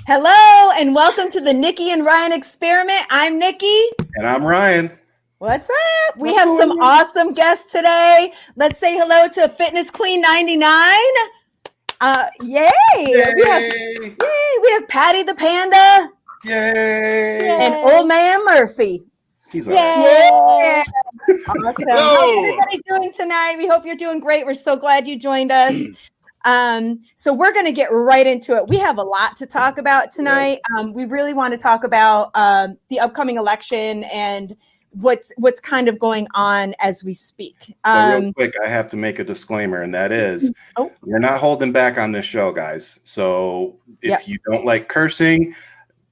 Hello and welcome to the Nikki and Ryan experiment. I'm Nikki. And I'm Ryan. What's up? We have some awesome guests today. Let's say hello to Fitness Queen 99. Yay! We have Patty the Panda. Yay! And Old Man Murphy. He's all right. Yeah. Awesome. How's everybody doing tonight? We hope you're doing great. We're so glad you joined us. So we're going to get right into it. We have a lot to talk about tonight. We really want to talk about the upcoming election and what's kind of going on as we speak. Real quick, I have to make a disclaimer, and that is we're not holding back on this show, guys. So if you don't like cursing,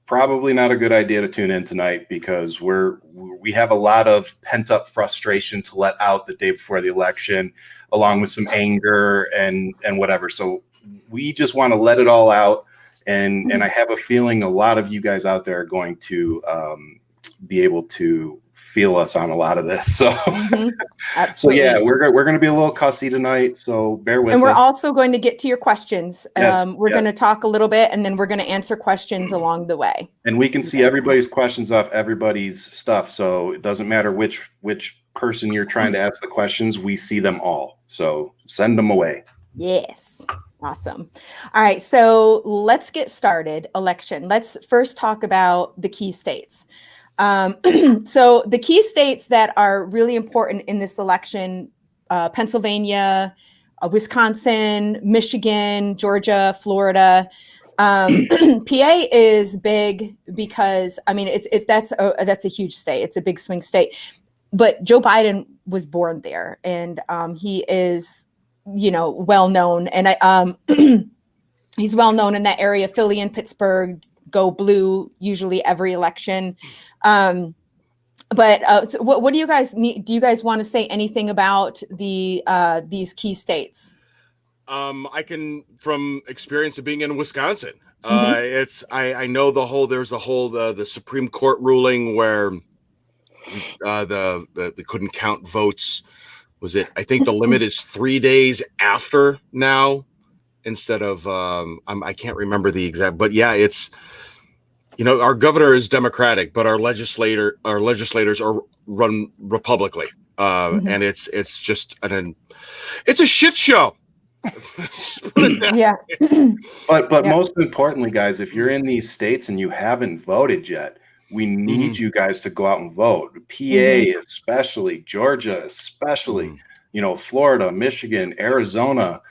probably not a good idea to tune in tonight, because we have a lot of pent-up frustration to let out the day before the election, along with some anger and whatever. So we just want to let it all out. And I have a feeling a lot of you guys out there are going to be able to feel us on a lot of this. So, so yeah, we're going to be a little cussy tonight. So bear with us. And we're also going to get to your questions. We're going to talk a little bit, and then we're going to answer questions along the way. And we can see everybody's questions off everybody's stuff. So it doesn't matter which person you're trying to ask the questions. We see them all. So send them away. Yes. Awesome. All right. So let's get started. Election. Let's first talk about the key states. So the key states that are really important in this election, Pennsylvania, Wisconsin, Michigan, Georgia, Florida. PA is big because, I mean, that's a huge state. It's a big swing state. But Joe Biden was born there, and he is, well known. And he's well known in that area. Philly and Pittsburgh go blue usually every election. So what do you guys need? Do you guys want to say anything about these key states? I can, from experience of being in Wisconsin, I know there's the Supreme Court ruling where they couldn't count votes. I think the limit is 3 days after now instead of I can't remember the exact, but yeah, it's, our governor is Democratic, but our legislators are run Republically, and it's just it's a shit show. Yeah. But most importantly, guys, if you're in these states and you haven't voted yet, we need you guys to go out and vote. PA especially, Georgia especially, Florida, Michigan, Arizona.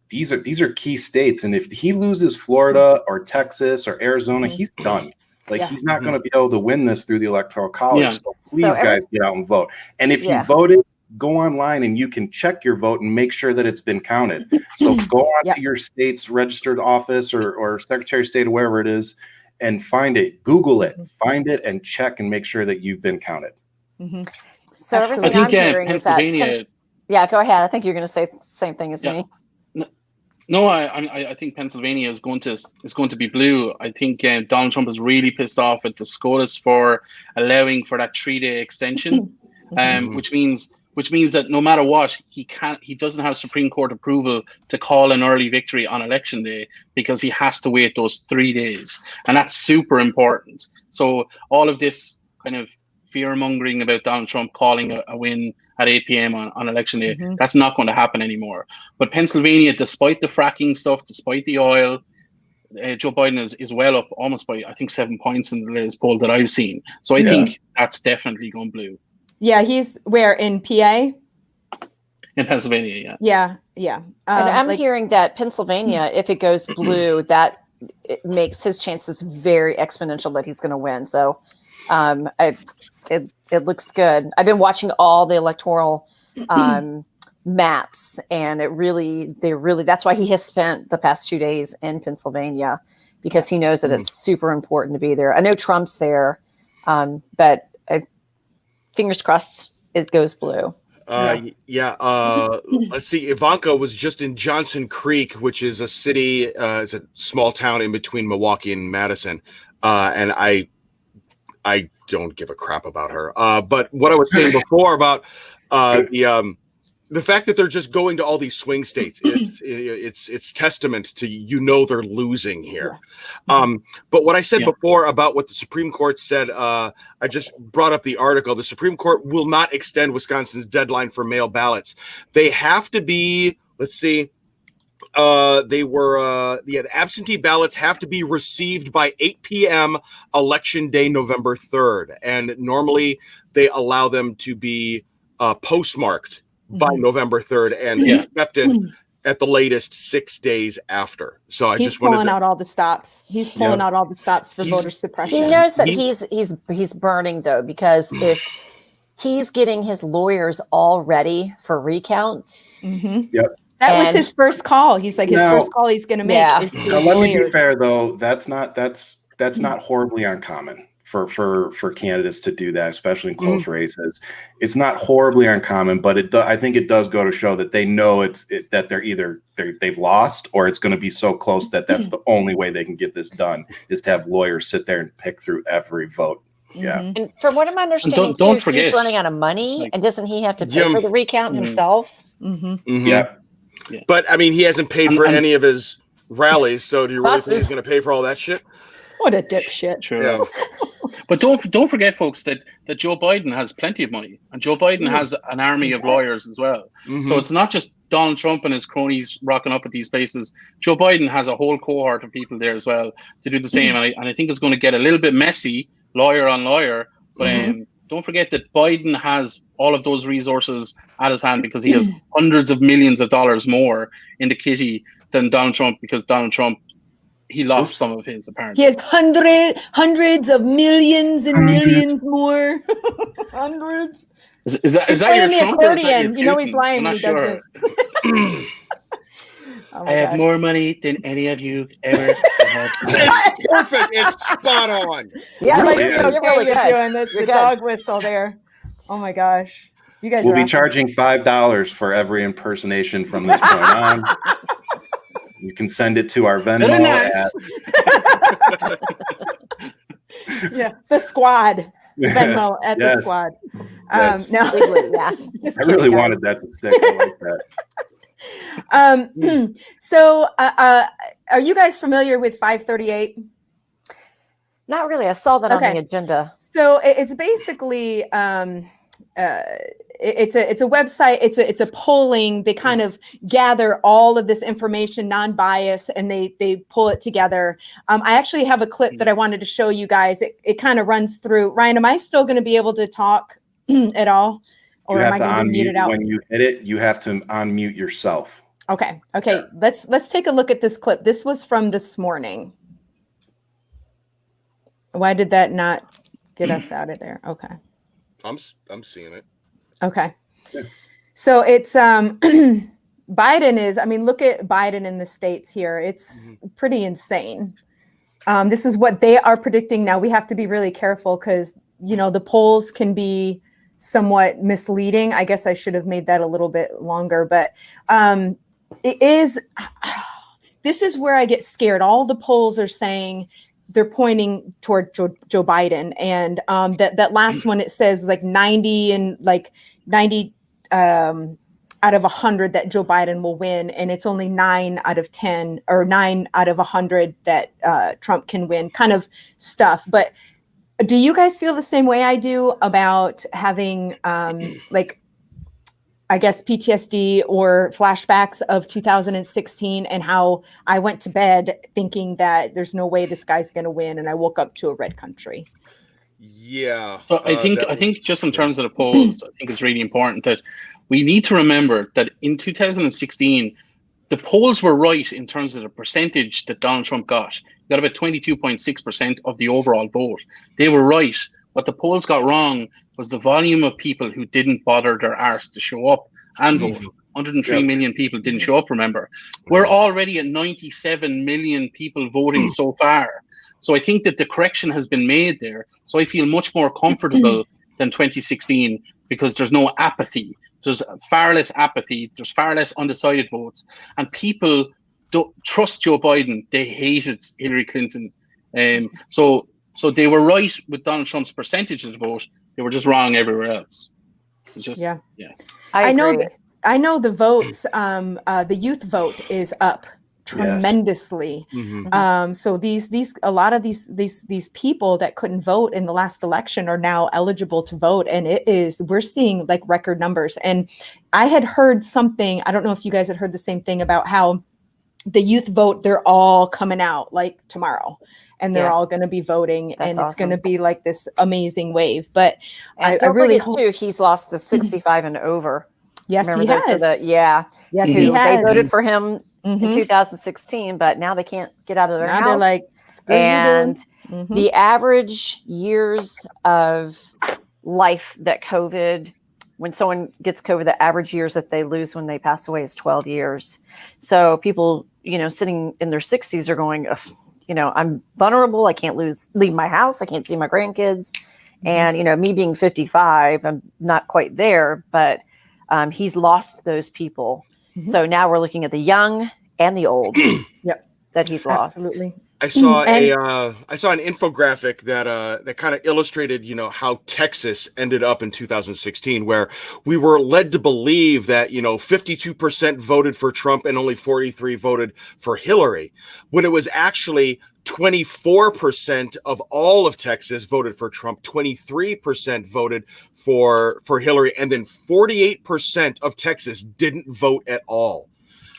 These are key states, and if he loses Florida or Texas or Arizona, he's done. He's not going to be able to win this through the Electoral College. Yeah. So please, guys, get out and vote. And if you voted, go online and you can check your vote and make sure that it's been counted. So go on to your state's registered office or Secretary of State or wherever it is and find it. Google it, find it, and check and make sure that you've been counted. So everything I'm hearing Pennsylvania. Is that, go ahead. I think you're going to say the same thing as me. No, I think Pennsylvania is going to be blue. I think Donald Trump is really pissed off at the SCOTUS for allowing for that 3-day extension, which means that no matter what, he doesn't have Supreme Court approval to call an early victory on election day because he has to wait those 3 days, and that's super important. So all of this kind of fear mongering about Donald Trump calling a win at 8 p.m. on election day, that's not going to happen anymore. But Pennsylvania, despite the fracking stuff, despite the oil, Joe Biden is well up almost by, I think, 7 points in the latest poll that I've seen. So I think that's definitely gone blue. Yeah, he's where, in PA? In Pennsylvania, yeah. And I'm hearing that Pennsylvania, if it goes blue, that it makes his chances very exponential that he's going to win. So it looks good. I've been watching all the electoral maps, and that's why he has spent the past 2 days in Pennsylvania, because he knows that it's super important to be there. I know Trump's there, but fingers crossed it goes blue. Let's see. Ivanka was just in Johnson Creek, which is a city, it's a small town in between Milwaukee and Madison. And I don't give a crap about her. But what I was saying before about the the fact that they're just going to all these swing states, it's testament to they're losing here. But what I said before about what the Supreme Court said, I just brought up the article. The Supreme Court will not extend Wisconsin's deadline for mail ballots. They have to be, let's see, the absentee ballots have to be received by 8 p.m. election day, November 3rd. And normally they allow them to be postmarked by November 3rd and accepted at the latest 6 days after. So I just wanted pulling out all the stops. He's pulling out all the stops for voter suppression. He knows that he's burning though, because if he's getting his lawyers all ready for recounts. That was his first call. He's like, first call he's going to make is to his let me lawyers. be fair though. That's not horribly uncommon for candidates to do that, especially in close races. It's not horribly uncommon, but I think it does go to show that they know that they've lost, or it's going to be so close that that's the only way they can get this done is to have lawyers sit there and pick through every vote. Yeah. And from what I'm understanding, don't forget, he's running out of money, and doesn't he have to pay for the recount himself? Yeah. But I mean, he hasn't paid for any of his rallies, so do you really think he's going to pay for all that shit? What a dipshit! Sure. Yeah. But don't forget, folks, that Joe Biden has plenty of money, and Joe Biden has an army of lawyers as well. So it's not just Donald Trump and his cronies rocking up at these places. Joe Biden has a whole cohort of people there as well to do the same, and I think it's going to get a little bit messy, lawyer on lawyer. But don't forget that Biden has all of those resources at his hand because he has hundreds of millions of dollars more in the kitty than Donald Trump, because Donald Trump, he lost some of his, apparently. He has hundreds of millions and millions more. Hundreds. Is that your Trump? Accordion. You know he's lying when he does this. I have more money than any of you ever had. It's perfect. It's spot on. Yeah, Really, you're really good. Doing the dog whistle there. Oh my gosh. You guys We'll are be awesome. charging $5 for every impersonation from this point on. You can send it to our Venmo the squad. Venmo at the squad. No, I really wanted that to stick. I like that. So are you guys familiar with 538? Not really. I saw that on the agenda. So it's basically it's a website. It's a polling. They kind of gather all of this information, non-biased, and they pull it together. I actually have a clip that I wanted to show you guys. It kind of runs through. Ryan, am I still going to be able to talk at all, or am I going to be muted out? When you hit it, you have to unmute yourself. Okay. Let's take a look at this clip. This was from this morning. Why did that not get us out of there? Okay. I'm seeing it. Okay. Yeah. So it's Biden is, I mean, look at Biden in the States here. It's pretty insane. This is what they are predicting. Now we have to be really careful because, the polls can be somewhat misleading. I guess I should have made that a little bit longer, but this is where I get scared. All the polls are saying they're pointing toward Joe Biden, and that last one, it says like 90 out of 100 that Joe Biden will win, and it's only 9 out of 10 or 9 out of 100 that Trump can win, kind of stuff. But do you guys feel the same way I do about having I guess PTSD or flashbacks of 2016 and how I went to bed thinking that there's no way this guy's going to win, and I woke up to a red country? Yeah. So I think just in terms of the polls, I think it's really important that we need to remember that in 2016, the polls were right in terms of the percentage that Donald Trump got. He got about 22.6% of the overall vote. They were right. What the polls got wrong was the volume of people who didn't bother their arse to show up and vote. 103 million people didn't show up, remember. We're already at 97 million people voting so far. So I think that the correction has been made there. So I feel much more comfortable than 2016 because there's no apathy. There's far less apathy. There's far less undecided votes. And people don't trust Joe Biden. They hated Hillary Clinton. So they were right with Donald Trump's percentage of the vote. They were just wrong everywhere else. So just, I know I know the votes, the youth vote is up tremendously. Mhm. So a lot of these people that couldn't vote in the last election are now eligible to vote, and we're seeing like record numbers. And I had heard something, I don't know if you guys had heard the same thing about how the youth vote, they're all coming out like tomorrow, and they're all going to be voting. That's and it's going to awesome. be like this amazing wave. But And I really forget hope too, he's lost the 65 and over. Yes, Remember he those has. Yes, he they has. voted for him in 2016, but now they can't get out of their Now house. they're like, screw and you, dude. the average years of life that COVID, when someone gets COVID, the average years that they lose when they pass away is 12 years. So people, sitting in their 60s are going, I'm vulnerable. I can't leave my house. I can't see my grandkids. And, me being 55, I'm not quite there, but he's lost those people. So now we're looking at the young and the old that he's lost. Absolutely. I saw an infographic that kind of illustrated, how Texas ended up in 2016, where we were led to believe that, 52% voted for Trump and only 43 voted for Hillary, when it was actually 24% of all of Texas voted for Trump, 23% voted for Hillary, and then 48% of Texas didn't vote at all.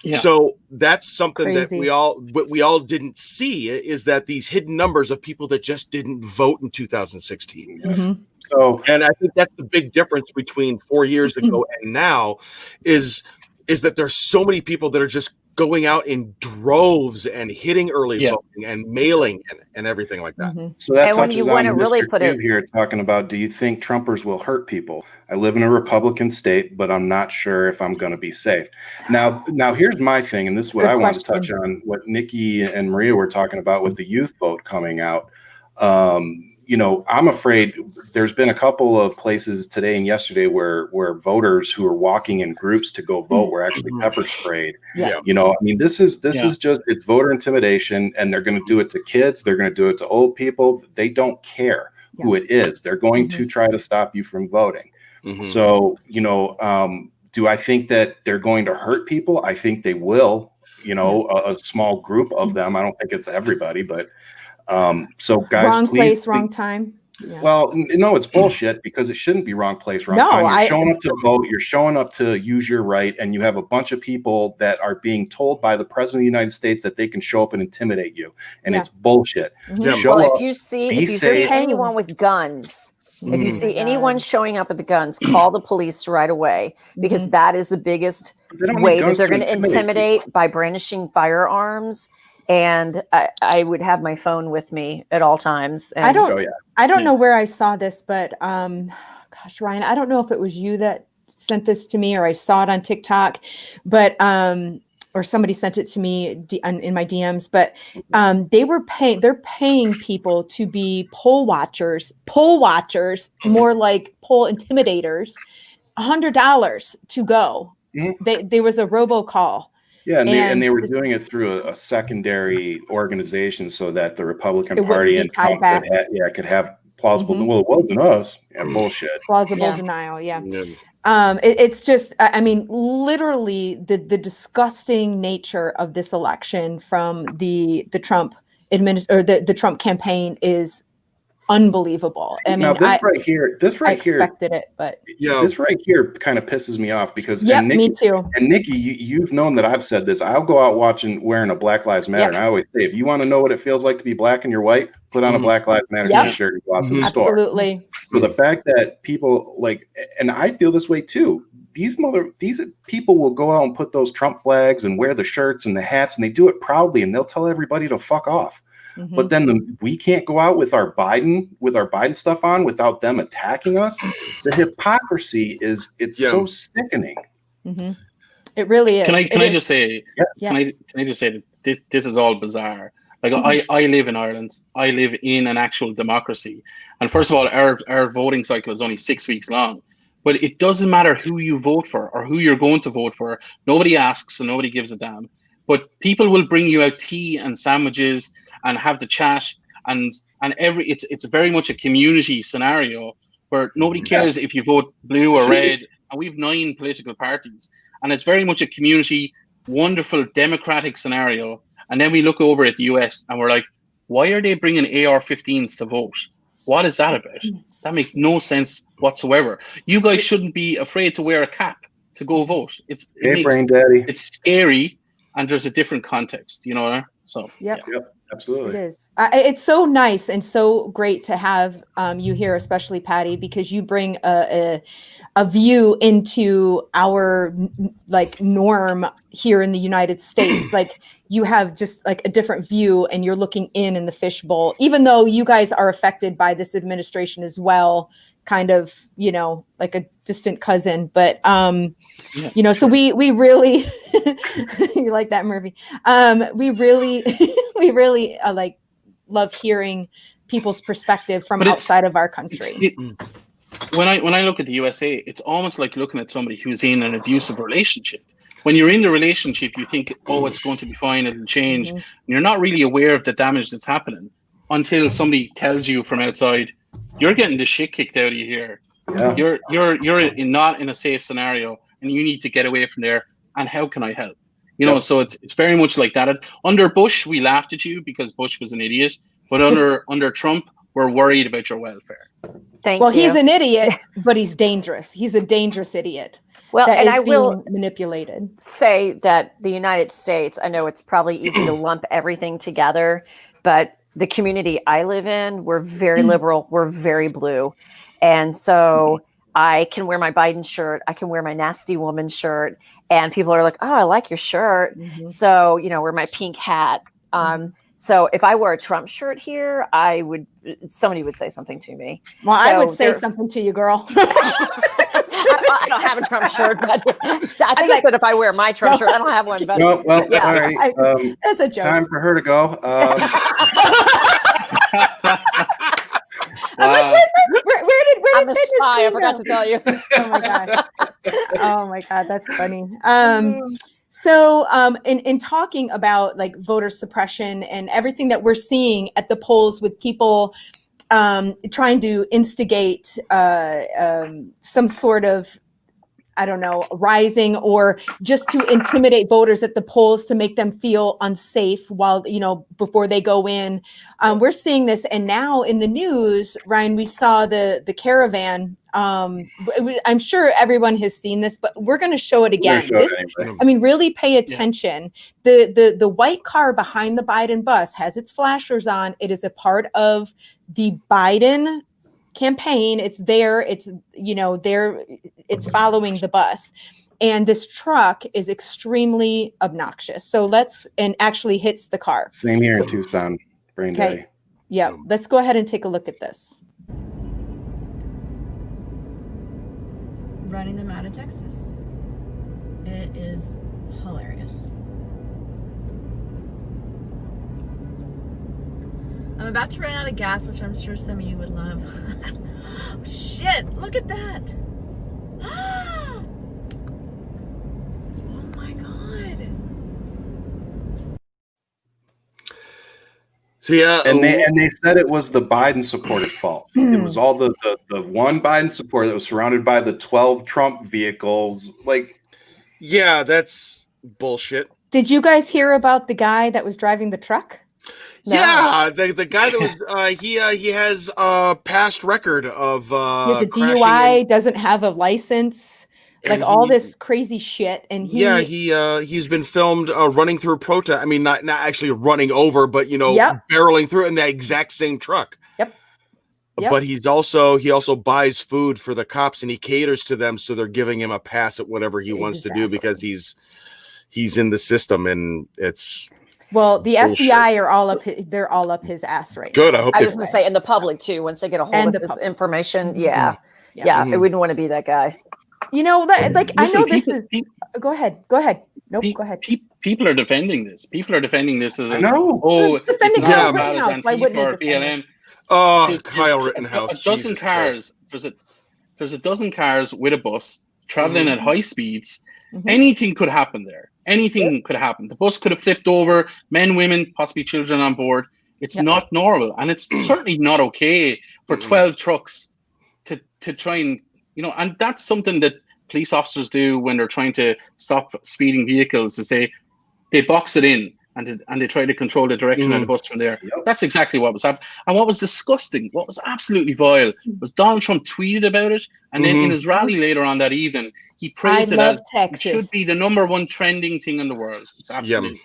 Yeah. So that's something Crazy. that we all didn't see, is that these hidden numbers of people that just didn't vote in 2016. Mm-hmm. So, and I think that's the big difference between 4 years ago and now is that there's so many people that are just going out in droves and hitting early voting and mailing and everything like that. Mm-hmm. So that And when you touches want on to really Mr. put Cube it here talking about, do you think Trumpers will hurt people? I live in a Republican state, but I'm not sure if I'm going to be safe. Now here's my thing, and this is what I want to touch on, what Nikki and Maria were talking about with the youth vote coming out. I'm afraid there's been a couple of places today and yesterday where voters who are walking in groups to go vote were actually pepper sprayed. Yeah. This is just, it's voter intimidation, and they're going to do it to kids. They're going to do it to old people. They don't care who it is. They're going to try to stop you from voting. So, do I think that they're going to hurt people? I think they will, a small group of them. I don't think it's everybody, but so guys, wrong please, place, wrong time. Yeah. Well, no, it's bullshit, because it shouldn't be wrong place, wrong time. You're showing up to vote. You're showing up to use your right, and you have a bunch of people that are being told by the president of the United States that they can show up and intimidate you, and it's bullshit. If you see anyone with guns, if you see anyone showing up with the guns, call the police right away, because that is the biggest way that they're going to intimidate, by brandishing firearms. And I would have my phone with me at all times. And I don't know where I saw this, but gosh, Ryan, I don't know if it was you that sent this to me or I saw it on TikTok, but or somebody sent it to me in my DMs. But they're paying people to be poll watchers, more like poll intimidators, $100 to go. There was a robocall. Yeah, and they were doing it through a secondary organization so that the Republican Party and Trump could have plausible. Well, it wasn't us. Yeah, bullshit. Plausible denial. Yeah. It's just, I mean, literally the disgusting nature of this election from the Trump the Trump campaign is unbelievable. I mean, this right here, expected it, but this right here kind of pisses me off, because me too. And Nikki, you've known that I've said this. I'll go out wearing a Black Lives Matter, and I always say, if you want to know what it feels like to be black and you're white, put on a Black Lives Matter t-shirt and go out to the store. Absolutely. So the fact that people and I feel this way too. These people will go out and put those Trump flags and wear the shirts and the hats, and they do it proudly, and they'll tell everybody to fuck off. But then we can't go out with our Biden stuff on without them attacking us. The hypocrisy so sickening. It really is. Can I just say that this is all bizarre. Like I live in Ireland. I live in an actual democracy. And first of all, our voting cycle is only 6 weeks long. But it doesn't matter who you vote for or who you're going to vote for. Nobody asks and nobody gives a damn. But people will bring you out tea and sandwiches and have the chat, and it's very much a community scenario where nobody cares if you vote blue or red, and we've 9 political parties, and it's very much a community, wonderful democratic scenario. And then we look over at the US and we're like, why are they bringing AR-15s to vote? What is that about? That makes no sense whatsoever. You guys shouldn't be afraid to wear a cap to go vote. Brain Daddy. It's scary, and there's a different context, you know. So Yep. Absolutely. It is. It's so nice and so great to have you here, especially Patty, because you bring a view into our like norm here in the United States. Like you have just like a different view, and you're looking in the fishbowl, even though you guys are affected by this administration as well, kind of, you know, like a distant cousin. But you know, so we really you like that, Murphy? We really we really like love hearing people's perspective from outside of our country. When I look at the USA, it's almost like looking at somebody who's in an abusive relationship. When you're in the relationship, you think, oh, it's going to be fine, it'll change. And you're not really aware of the damage that's happening until somebody tells you from outside, you're getting the shit kicked out of you here. Yeah. You're not in a safe scenario, and you need to get away from there. And how can I help? You know, so it's very much like that. Under Bush, we laughed at you because Bush was an idiot. But under Trump, we're worried about your welfare. Thank you. He's an idiot, but he's dangerous. He's a dangerous idiot. Well, and I will manipulated. Say that the United States, I know it's probably easy to lump everything together, but the community I live in, we're very liberal, we're very blue. And so I can wear my Biden shirt, I can wear my nasty woman shirt, and people are like, oh, I like your shirt. So, you know, wear my pink hat. So if I wore a Trump shirt here, somebody would say something to me. Well, so I would say something to you, girl. I don't have a Trump shirt, but I think I said if I wear my Trump shirt, I don't have one. But all right. That's a joke. Time for her to go. I'm like, where did I'm a spy, I forgot to tell you. Oh my gosh. Oh my God, that's funny. So in talking about like voter suppression and everything that we're seeing at the polls with people trying to instigate some sort of, I don't know, rising or just to intimidate voters at the polls to make them feel unsafe while, you know, before they go in. We're seeing this. And now in the news, Ryan, we saw the caravan. I'm sure everyone has seen this, but we're going to show it again. I mean, really pay attention. The white car behind the Biden bus has its flashers on. It is a part of the Biden campaign. It's there. It's, you know, there. It's following the bus. And this truck is extremely obnoxious. So and actually hits the car. Same here in Tucson, Brain Daddy. Yeah, let's go ahead and take a look at this. Running them out of Texas. It is hilarious. I'm about to run out of gas, which I'm sure some of you would love. Shit, look at that. Oh my God. So yeah, and they said it was the Biden supporters' fault. It was all the one Biden supporter that was surrounded by the 12 Trump vehicles. Like, yeah, that's bullshit. Did you guys hear about the guy that was driving the truck? No. Yeah, the guy that was he has a past record of he has a DUI, doesn't have a license, like all this crazy shit. And he's been filmed running through protest. I mean, not actually running over, but you know, barreling through in that exact same truck. Yep. But he also buys food for the cops and he caters to them, so they're giving him a pass at whatever he wants to do because he's in the system, and it's. Well, the bullshit. FBI are all up. They're all up his ass right now. Good. I was going to say, and the public too. Once they get a hold of his information, I wouldn't want to be that guy. You know, like I know this is. Go ahead. Nope. Go ahead. People are defending this. People are defending this as I know. It's not about Antifa or BLM. Oh, Kyle Rittenhouse. A dozen cars. There's a dozen cars with a bus traveling at high speeds. Anything could happen there. Anything could happen. The bus could have flipped over, men, women, possibly children on board. It's not normal. And it's certainly not okay for 12 trucks to try and, you know, and that's something that police officers do when they're trying to stop speeding vehicles, is they box it in and they try to control the direction of the bus from there. Yep. That's exactly what was happening. And what was disgusting, what was absolutely vile, was Donald Trump tweeted about it, and then in his rally later on that evening, he praised it as it should be the #1 trending thing in the world. It's absolutely.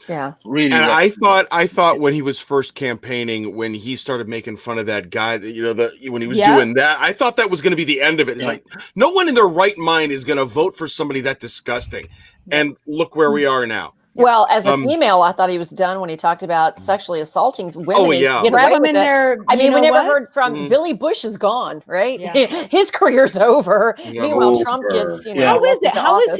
Yeah. Really. And I thought when he was first campaigning, when he started making fun of that guy, when he was doing that, I thought that was going to be the end of it. It's like, no one in their right mind is going to vote for somebody that disgusting. And look where we are now. Well, as a female, I thought he was done when he talked about sexually assaulting women. Oh, yeah. Grab them in there. I mean, we never heard from Billy Bush is gone, right? Yeah. His career's over. Meanwhile, Trump gets, How is it?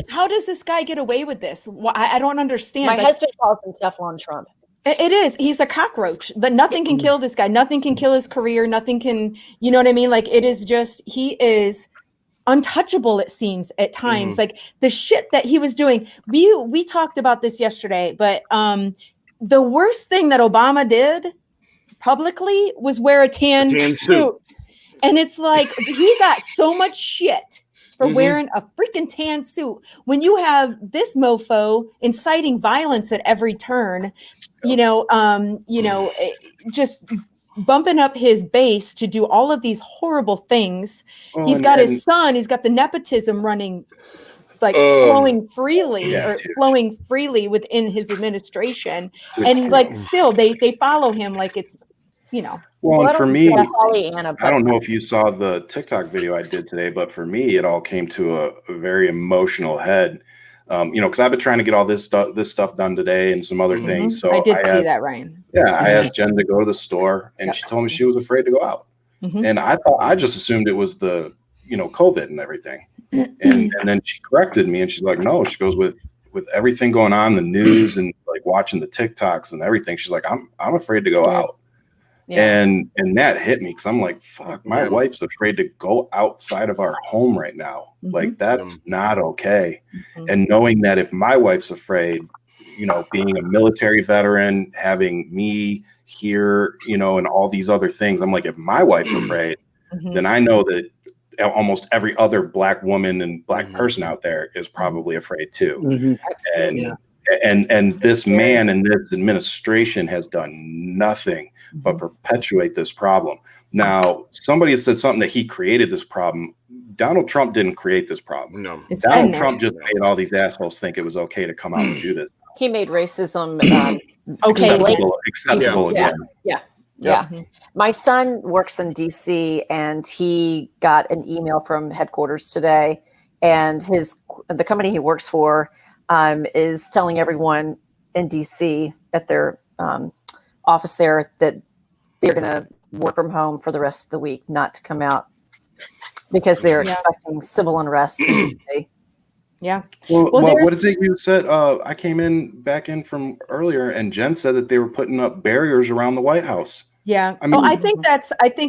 How does this guy get away with this? I don't understand. My husband calls him Teflon Trump. It is. He's a cockroach. Nothing can kill this guy. Nothing can kill his career. Nothing can, you know what I mean? Like, it is just, he is untouchable, it seems at times. Like the shit that he was doing. We talked about this yesterday, but the worst thing that Obama did publicly was wear a tan suit. And it's like, he got so much shit for wearing a freaking tan suit when you have this mofo inciting violence at every turn, just bumping up his base to do all of these horrible things. He's got his son, he's got the nepotism running, like flowing freely within his administration. And like, still they follow him like it's, Well, and for me, I don't know if you saw the TikTok video I did today, but for me, it all came to a very emotional head. Because I've been trying to get all this stuff done today and some other things. So I did see that, Ryan. Yeah, I asked Jen to go to the store, and she told me she was afraid to go out. And I just assumed it was the COVID and everything. And then she corrected me, and she's like, no. She goes, with everything going on, the news and like watching the TikToks and everything, she's like, I'm afraid to go out. Yeah. And that hit me because I'm like, fuck, my wife's afraid to go outside of our home right now. Like, that's not okay. And knowing that if my wife's afraid, being a military veteran, having me here, and all these other things, I'm like, if my wife's afraid, then I know that almost every other Black woman and Black person out there is probably afraid too. And this man and this administration has done nothing but perpetuate this problem. Now, somebody has said something that he created this problem. Donald Trump didn't create this problem. No, Donald Trump just made all these assholes think it was okay to come out and do this. He made racism acceptable again. Yeah. My son works in DC, and he got an email from headquarters today, and the company he works for is telling everyone in DC at their office there that they're going to work from home for the rest of the week, not to come out because they're expecting civil unrest in DC. Yeah. Well, what is it you said? I came back in from earlier, and Jen said that they were putting up barriers around the White House. Yeah. I mean, I think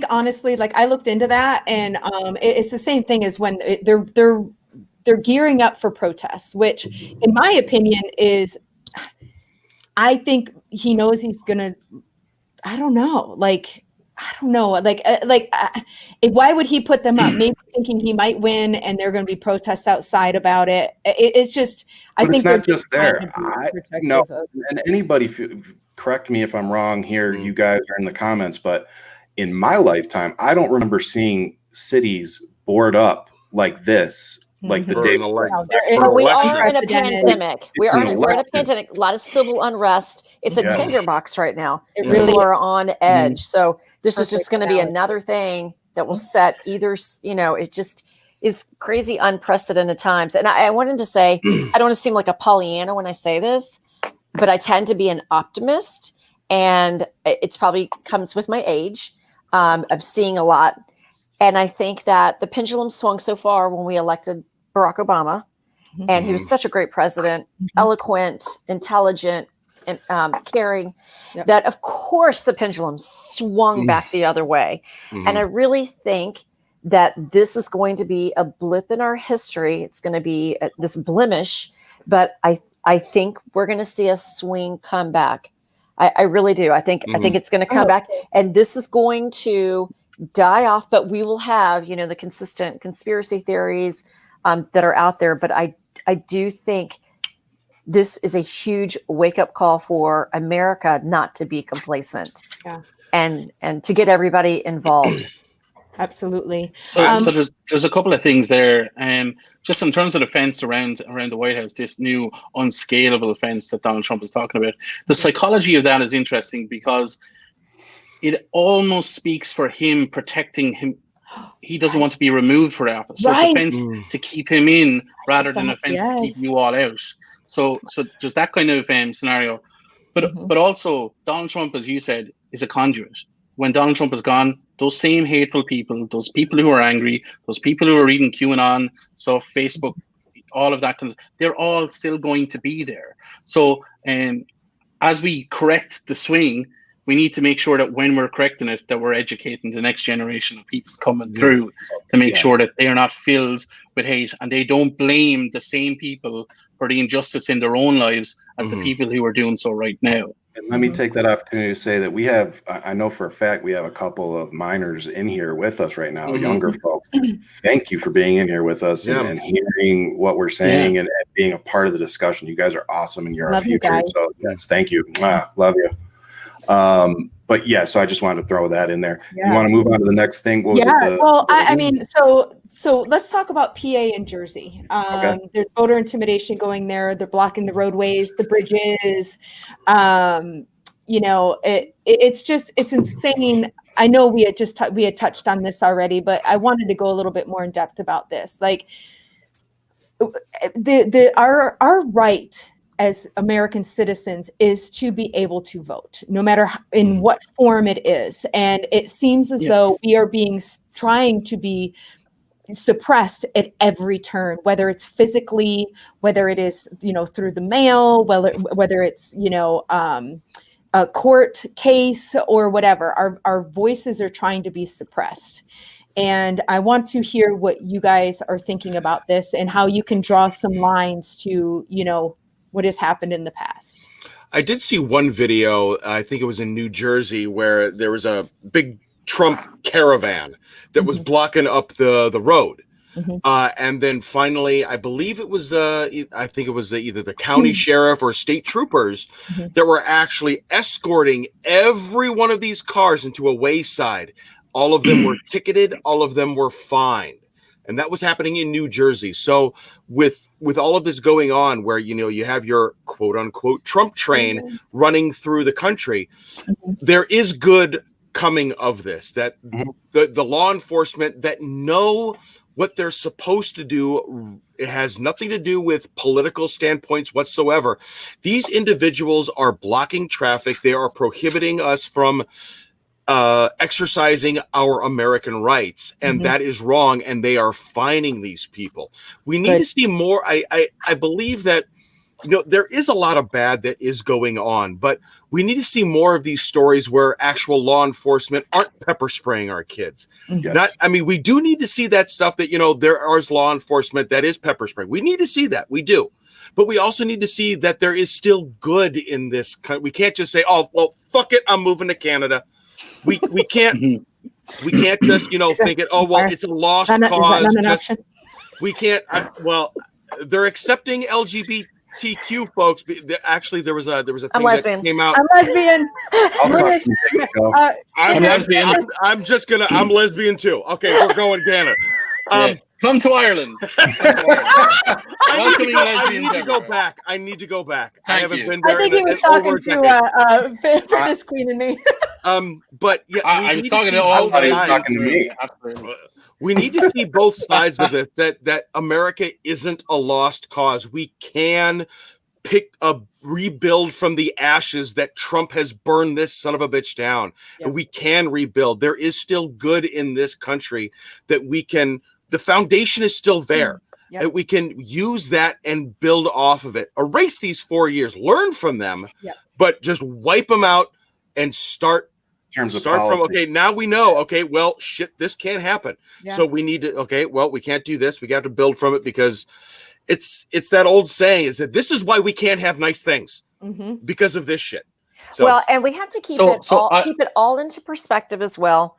honestly, like, I looked into that, and it's the same thing as when they're gearing up for protests, which in my opinion is, I think he knows he's gonna, I don't know. Why would he put them up? Maybe thinking he might win, and they're going to be protests outside about it. It's just, I think it's not just there. And anybody, correct me if I'm wrong here. You guys are in the comments, but in my lifetime, I don't remember seeing cities board up like this. Like the day we are in a pandemic. We're in a pandemic. A lot of civil unrest. It's a tinderbox right now. People are on edge. So this is just going to be another thing that will set either. It just is crazy, unprecedented times. And I wanted to say, I don't want to seem like a Pollyanna when I say this, but I tend to be an optimist, and it's probably comes with my age of seeing a lot. And I think that the pendulum swung so far when we elected Barack Obama, and he was such a great president, eloquent, intelligent, and caring, that of course the pendulum swung back the other way. And I really think that this is going to be a blip in our history. It's going to be this blemish, but I think we're going to see a swing come back. I really do. I think it's going to come back, and this is going to die off, but we will have, the consistent conspiracy theories, that are out there. But I do think this is a huge wake-up call for America not to be complacent, and to get everybody involved. Absolutely. So there's a couple of things there. Just in terms of the fence around the White House, this new unscalable fence that Donald Trump is talking about, the psychology of that is interesting because it almost speaks for him protecting him. He doesn't want to be removed for office. So it's a fence to keep him in rather than a fence to keep you all out. So there's that kind of scenario. But also Donald Trump, as you said, is a conduit. When Donald Trump is gone, those same hateful people, those people who are angry, those people who are reading QAnon stuff, Facebook, all of that, they're all still going to be there. So as we correct the swing, we need to make sure that when we're correcting it, that we're educating the next generation of people coming through to make sure that they are not filled with hate and they don't blame the same people for the injustice in their own lives as the people who are doing so right now. And let me take that opportunity to say that I know for a fact, we have a couple of minors in here with us right now, younger folks. Thank you for being in here with us and hearing what we're saying and being a part of the discussion. You guys are awesome and you're our future. So yes, thank you. Love you. But yeah, so I just wanted to throw that in there. You want to move on to the next thing? What was it? Well, I mean, so let's talk about PA and Jersey. There's voter intimidation going there. They're blocking the roadways, the bridges. You know, it's insane. I know we had touched on this already, but I wanted to go a little bit more in depth about this. Like our right as American citizens is to be able to vote, no matter in what form it is. And it seems as though we are trying to be suppressed at every turn, whether it's physically, whether it is, through the mail, whether it's, a court case or whatever. Our voices are trying to be suppressed. And I want to hear what you guys are thinking about this and how you can draw some lines to, what has happened in the past. I did see one video, I think it was in New Jersey, where there was a big Trump caravan that was blocking up the road. And then finally, I believe it was, I think it was either the county sheriff or state troopers that were actually escorting every one of these cars into a wayside. All of them were ticketed. All of them were fined. And that was happening in New Jersey. So with all of this going on where, you have your quote unquote Trump train running through the country, there is good coming of this, that the law enforcement that know what they're supposed to do, it has nothing to do with political standpoints whatsoever. These individuals are blocking traffic. They are prohibiting us from exercising our American rights, and that is wrong, and they are fining these people. We need to see more. I believe that there is a lot of bad that is going on, but we need to see more of these stories where actual law enforcement aren't pepper spraying our kids. We do need to see that stuff that there is law enforcement that is pepper spraying. We need to see that. We do. But we also need to see that there is still good in this. We can't just say, oh, well, fuck it, I'm moving to Canada. We can't we can't just think it. Oh well, it's a lost cause. We can't. They're accepting LGBTQ folks. Actually, there was a thing that came out. I'm lesbian. I'm lesbian. I'm lesbian too. Okay, we're going Canada. Come to Ireland. I need to go back. I haven't been there. I think he was talking to Fitness Queen and me. But yeah, I was talking to all. He was talking to me. We need to see both sides of this. That America isn't a lost cause. We can rebuild from the ashes that Trump has burned this son of a bitch down, and we can rebuild. There is still good in this country that we can. The foundation is still there. And we can use that and build off of it. Erase these 4 years, learn from them, but just wipe them out and start from, okay, now we know, okay, well, shit, this can't happen. So we need to, okay, well, we can't do this. We got to build from it, because it's that old saying is that this is why we can't have nice things, because of this shit. So, well, and we have to keep it all into perspective as well.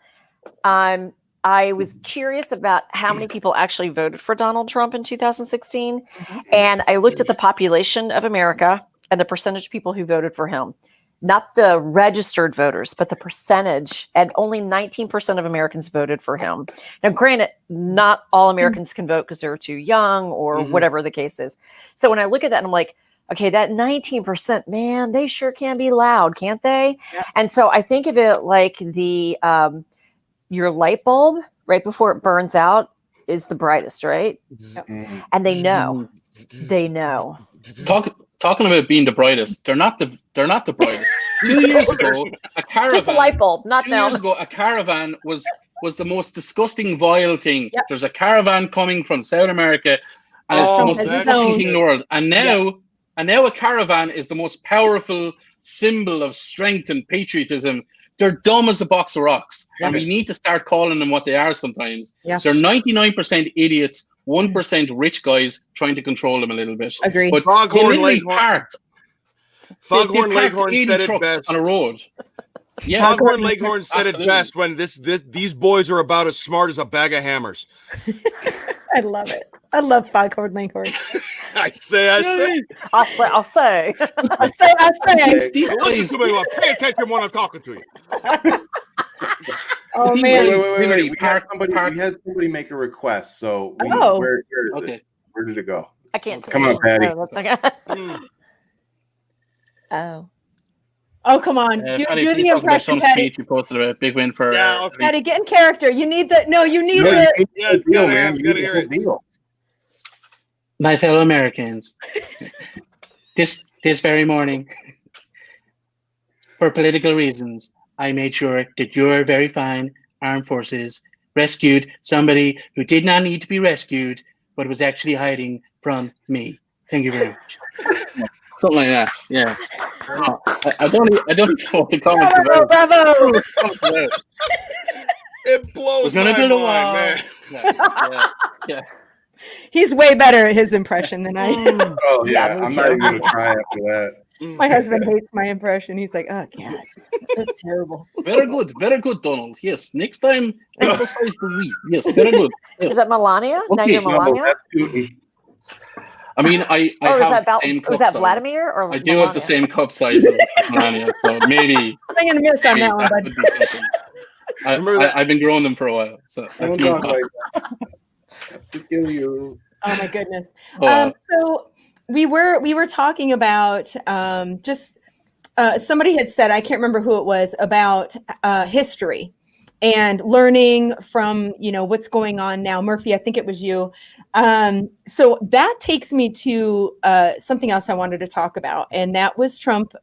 I was curious about how many people actually voted for Donald Trump in 2016. And I looked at the population of America and the percentage of people who voted for him. Not the registered voters, but the percentage. And only 19% of Americans voted for him. Now, granted, not all Americans can vote because they're too young or whatever the case is. So when I look at that, I'm like, okay, that 19%, man, they sure can be loud, can't they? Yeah. And so I think of it like the your light bulb right before it burns out is the brightest, right? Mm-hmm. And they know. They know. Talking about being the brightest, they're not the brightest. 2 years ago, a caravan. Just a light bulb, not 2 years ago, a caravan was the most disgusting, vile thing. Yep. There's a caravan coming from South America, and it's the most disgusting thing in the world. And now a caravan is the most powerful symbol of strength and patriotism. They're dumb as a box of rocks, and we need to start calling them what they are sometimes. Yes. They're 99% idiots, 1% rich guys trying to control them a little bit. Agreed. But Foghorn Leghorn said it best on a road. Yeah, Foghorn Leghorn said it best when these boys are about as smart as a bag of hammers. I love it. I love Foghorn Leghorn. I say. I'll say. These guys, pay attention when I'm talking to you. Oh man! Wait. We had somebody make a request. So where is it? Where did it go? I can't. Come on, Patty. Oh, come on! Do the impression, Patty. You posted a big win for Patty. Get in character. You need the. No, you need the. Yeah, deal, man. You gotta hear it. Deal. My fellow Americans, this very morning, for political reasons, I made sure that your very fine armed forces rescued somebody who did not need to be rescued, but was actually hiding from me. Thank you very much. Something like that. Yeah. I don't know what to comment about. Bravo! It blows my mind, man. Yeah. He's way better at his impression than I am. Oh yeah, I'm not even gonna try after that. My husband hates my impression. He's like, oh God, that's terrible. Very good, Donald. Yes, next time emphasize the we. Yes, very good. Yes. Is that Melania? Okay. Now you're Melania. I mean, I have the same cup size. Was that Vladimir or I do Melania? Have the same cup size as Melania, so maybe I'm gonna miss on that one, bud. I've been growing them for a while, so that's me. To kill you. Oh my goodness. So we were talking about just somebody had said, I can't remember who it was, about history and learning from what's going on now. Murphy, I think it was you. So that takes me to something else I wanted to talk about, and that was Trump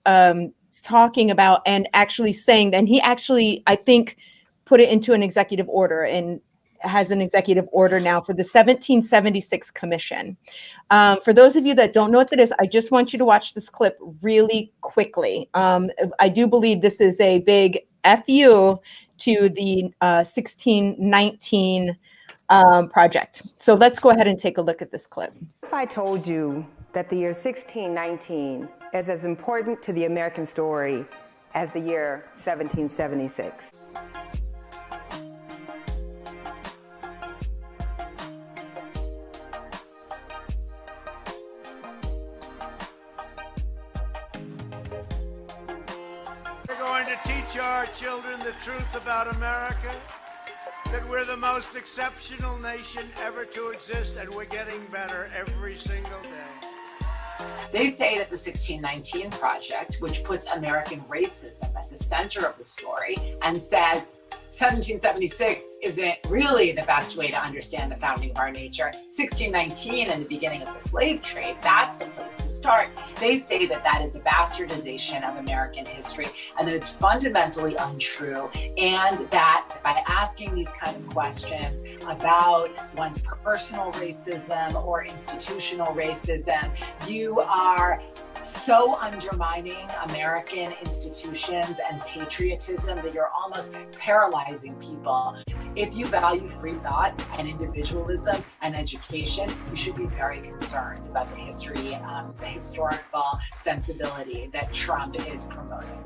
talking about and actually saying that he actually, I think, put it into an executive order and has an executive order now for the 1776 Commission. For those of you that don't know what that is, I just want you to watch this clip really quickly. I do believe this is a big FU to the 1619 project. So let's go ahead and take a look at this clip. If I told you that the year 1619 is as important to the American story as the year 1776. We're going to teach our children the truth about America, that we're the most exceptional nation ever to exist, and we're getting better every single day. They say that the 1619 Project, which puts American racism at the center of the story and says 1776 isn't really the best way to understand the founding of our nature. 1619 and the beginning of the slave trade, that's the place to start. They say that that is a bastardization of American history and that it's fundamentally untrue, and that by asking these kind of questions about one's personal racism or institutional racism, you are so undermining American institutions and patriotism that you're almost paralyzing people. If you value free thought and individualism and education, you should be very concerned about the history, the historical sensibility that Trump is promoting.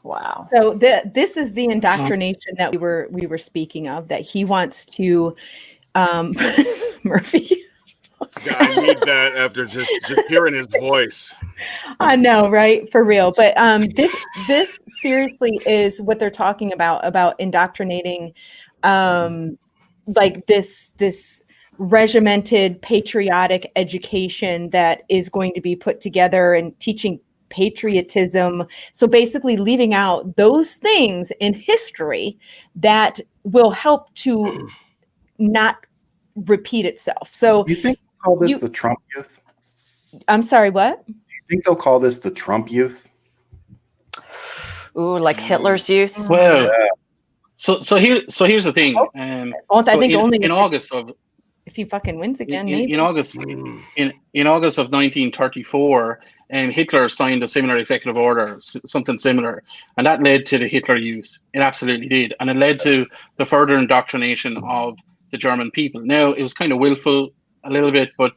Wow. So this is the indoctrination that we were speaking of, that he wants to Murphy. Yeah, I need that after just hearing his voice. I know, right? For real. But this seriously is what they're talking about indoctrinating like this regimented patriotic education that is going to be put together and teaching patriotism. So basically leaving out those things in history that will help to not repeat itself. So Do you think they'll call this the Trump youth? I'm sorry, what? Do you think they'll call this the Trump youth? Ooh, like Hitler's youth. Well, so here's the thing. I So think only in August of if he fucking wins again, in, maybe. in August in August of 1934, Hitler signed a similar executive order, something similar, and that led to the Hitler Youth. It absolutely did, and it led to the further indoctrination of the German people. Now it was kind of willful a little bit, but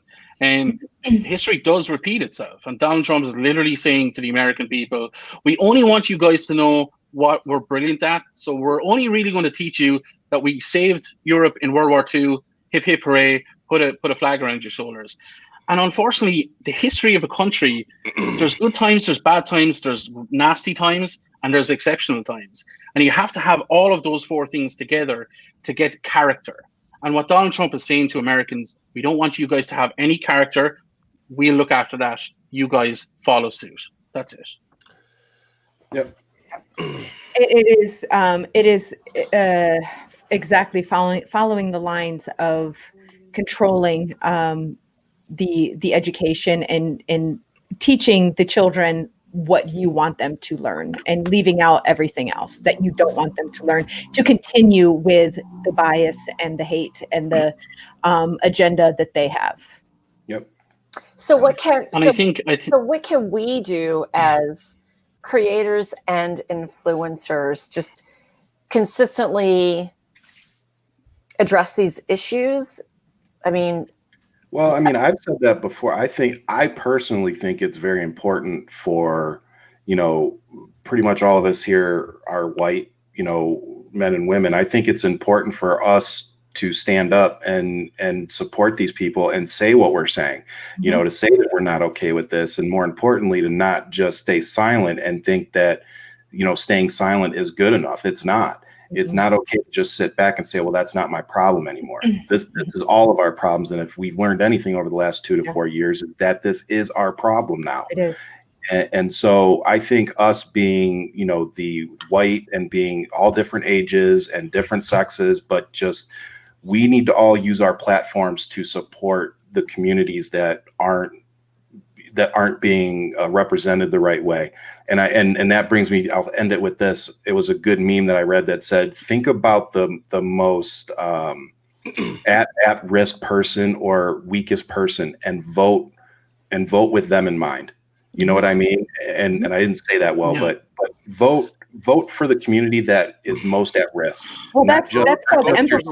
history does repeat itself, and Donald Trump is literally saying to the American people, "We only want you guys to know what we're brilliant at, so we're only really going to teach you that we saved Europe in World War II. Hip hip hooray! Put a flag around your shoulders." And unfortunately, the history of a country, there's good times, there's bad times, there's nasty times, and there's exceptional times. And you have to have all of those four things together to get character. And what Donald Trump is saying to Americans, we don't want you guys to have any character. We'll look after that. You guys follow suit. That's it. Yep. It is exactly following the lines of controlling the education and teaching the children what you want them to learn and leaving out everything else that you don't want them to learn, to continue with the bias and the hate and the agenda that they have. Yep. So what can so what can we do as creators and influencers just consistently address these issues? I mean, Well, I mean, I've said that before. I personally think it's very important for, pretty much all of us here are white, men and women. I think it's important for us to stand up and support these people and say what we're saying, to say that we're not okay with this. And more importantly, to not just stay silent and think that, staying silent is good enough. It's not. It's not okay to just sit back and say, well, that's not my problem anymore. This is all of our problems. And if we've learned anything over the last 2 to 4 years, that this is our problem now. It is. And so I think us being, the white and being all different ages and different sexes, but just we need to all use our platforms to support the communities that aren't being represented the right way. And that brings me, I'll end it with this. It was a good meme that I read that said, think about the most at risk person or weakest person and vote with them in mind. You know what I mean? And I didn't say that well, but vote for the community that is most at risk. Well, that's called empathy.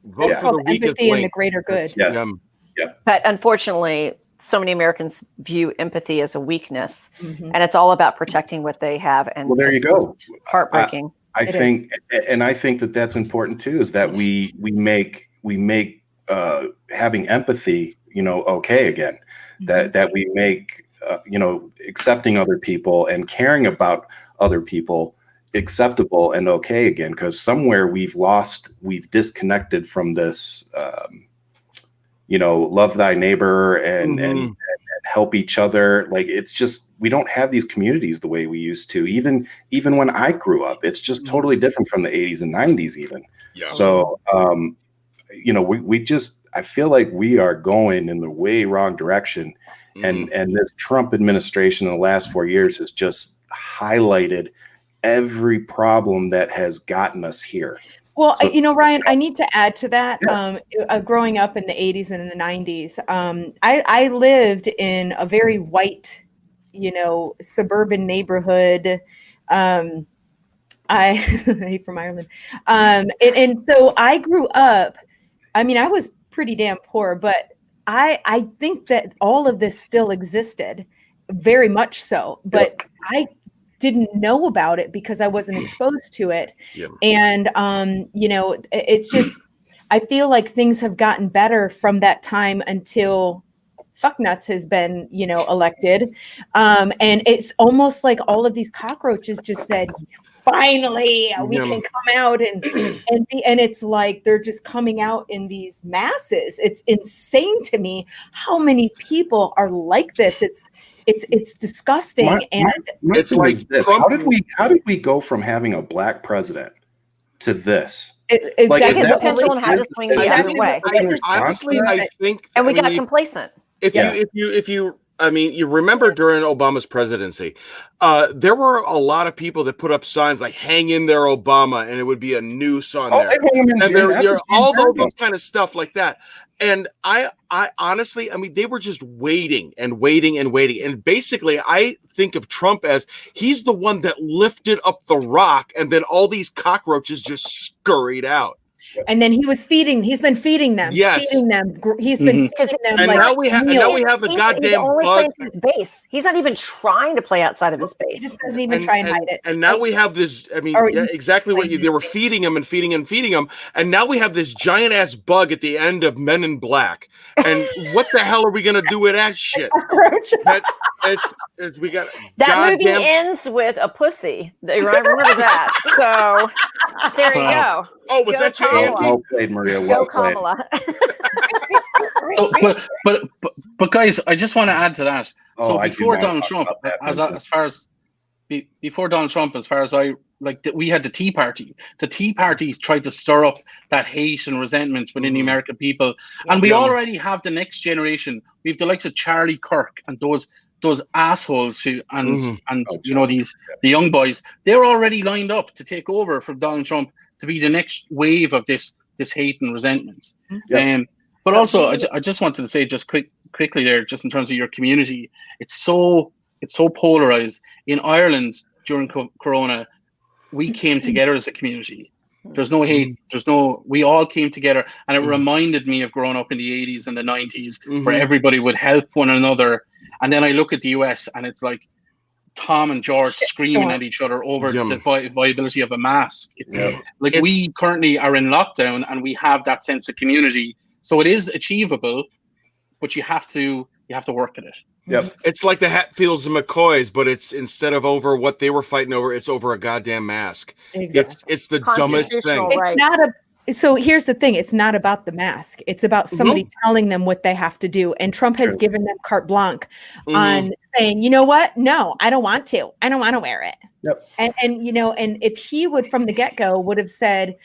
Vote It's for called the weakest empathy and the link. greater good. Yeah. but unfortunately, so many Americans view empathy as a weakness, and it's all about protecting what they have. And Well, there you go. Heartbreaking. I think that that's important too, is that we make having empathy, okay again, that we make, accepting other people and caring about other people acceptable and okay again, because somewhere we've disconnected from this, love thy neighbor and help each other. Like, it's just, we don't have these communities the way we used to. Even when I grew up, it's just totally different from the 80s and 90s even. Yeah. So, we just, I feel like we are going in the way wrong direction. And this Trump administration in the last 4 years has just highlighted every problem that has gotten us here. Well, Ryan, I need to add to that. Growing up in the 80s and in the 90s, I lived in a very white, suburban neighborhood. I from Ireland. And so I grew up, I mean, I was pretty damn poor, but I think that all of this still existed, very much so. But I didn't know about it because I wasn't exposed to it. Yeah. And, you know, it's just, I feel like things have gotten better from that time until Fucknuts has been, you know, elected. And it's almost like all of these cockroaches just said, finally, we can come out and it's like they're just coming out in these masses. It's insane to me how many people are like this. It's disgusting. My it's thing like is this. Trump, How did we go from having a black president to this? Exactly. Like, is Because that the pendulum had to swing the other way. Honestly, I think, And we got complacent. If you, I mean, you remember during Obama's presidency, there were a lot of people that put up signs like "Hang in there, Obama," and it would be a noose on there, and there all those kind of stuff like that. And I honestly, I mean, they were just waiting and waiting and waiting. And basically, I think of Trump as he's the one that lifted up the rock, and then all these cockroaches just scurried out. And then he's been feeding them. Yes. Feeding them. He's been feeding them. And like now we have the goddamn he's only bug. playing his base. He's not even trying to play outside of his base. He just doesn't even try and hide it. And now we have this, I mean, exactly what they were feeding him and feeding and feeding him. And now we have this giant ass bug at the end of Men in Black. And what the hell are we going to do with that shit? We got that movie ends with a pussy. I remember that. So there you go. Oh, was that your answer? Well played, Maria. Well played. So, but guys, I just want to add to that. So before Donald Trump, before Donald Trump, as far as I like, we had the Tea Party. The Tea Party tried to stir up that hate and resentment within the American people, and we already have the next generation. We have the likes of Charlie Kirk and those assholes who you know, the young boys. They're already lined up to take over for Donald Trump to be the next wave of this hate and resentment. But also, I just wanted to say just quickly there, just in terms of your community, it's so polarized. In Ireland during Corona, we came together as a community. There's no hate. We all came together, and it reminded me of growing up in the 80s and the 90s, where everybody would help one another. And then I look at the US, and it's like Tom and George screaming at each other over the viability of a mask. It's like we currently are in lockdown, and we have that sense of community. So it is achievable, but you have to work at it. Yep. It's like the Hatfields and McCoys, but it's instead of over what they were fighting over, it's over a goddamn mask. Exactly. It's the dumbest thing. It's not so here's the thing. It's not about the mask. It's about somebody telling them what they have to do. And Trump has given them carte blanche on saying, you know what? No, I don't want to. I don't want to wear it. Yep. And you know, and if he would from the get-go would have said,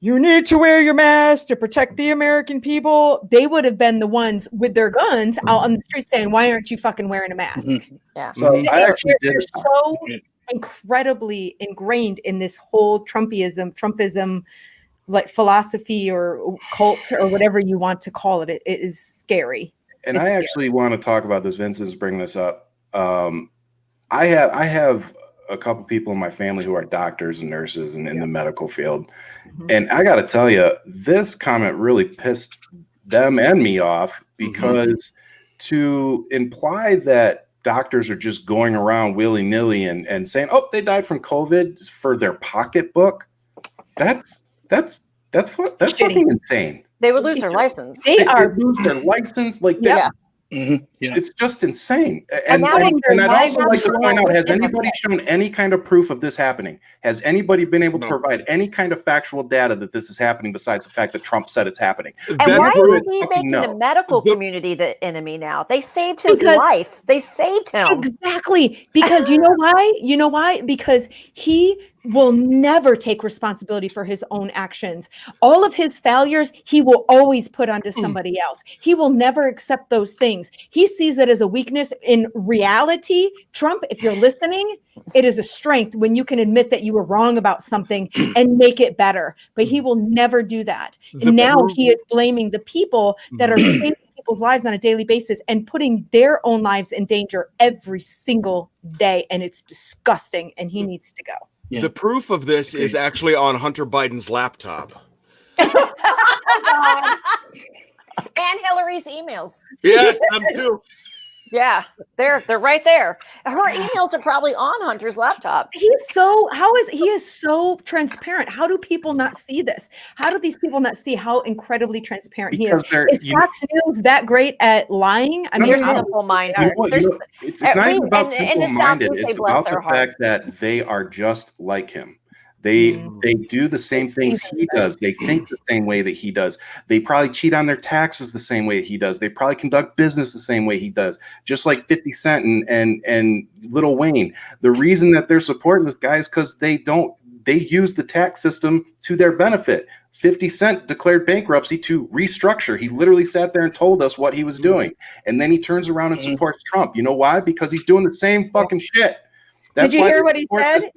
you need to wear your mask to protect the American people, they would have been the ones with their guns out on the street saying, why aren't you fucking wearing a mask? Yeah. So I actually they're so incredibly ingrained in this whole Trumpism like philosophy or cult or whatever you want to call it. It is scary. And I actually want to talk about this. Vincent's bringing this up. I have a couple people in my family who are doctors and nurses and in the medical field. And I got to tell you, this comment really pissed them and me off because to imply that doctors are just going around willy-nilly and saying, oh, they died from COVID for their pocketbook. That's fucking insane. They would lose their license. They lose their license. Like that. It's just insane. And I'd also like to point out, has anybody shown any kind of proof of this happening? Has anybody been able to provide any kind of factual data that this is happening besides the fact that Trump said it's happening? And why is he making the medical community the enemy now? They saved his life. They saved him. Exactly. Because you know why? You know why? Because he will never take responsibility for his own actions. All of his failures, he will always put onto somebody else. He will never accept those things. He sees it as a weakness. In reality, Trump, if you're listening, it is a strength when you can admit that you were wrong about something and make it better. But he will never do that. And now he is blaming the people that are saving people's lives on a daily basis and putting their own lives in danger every single day. And it's disgusting. And he needs to go. Yeah. The proof of this is actually on Hunter Biden's laptop. And Hillary's emails. Yes, them too. Yeah, they're right there. her emails are probably on Hunter's laptop. He is so transparent. How do people not see this? How do these people not see how incredibly transparent he is? Is Fox News that great at lying? I mean, they're simple-minded. It's not even about simple-minded. It's about the fact that they are just like him. They do the same things he does. They think the same way that he does. They probably cheat on their taxes the same way he does. They probably conduct business the same way he does. Just like 50 Cent and Lil Wayne. The reason that they're supporting this guy is because they use the tax system to their benefit. 50 Cent declared bankruptcy to restructure. He literally sat there and told us what he was doing. And then he turns around and supports Trump. You know why? Because he's doing the same fucking shit. Did you hear what he said?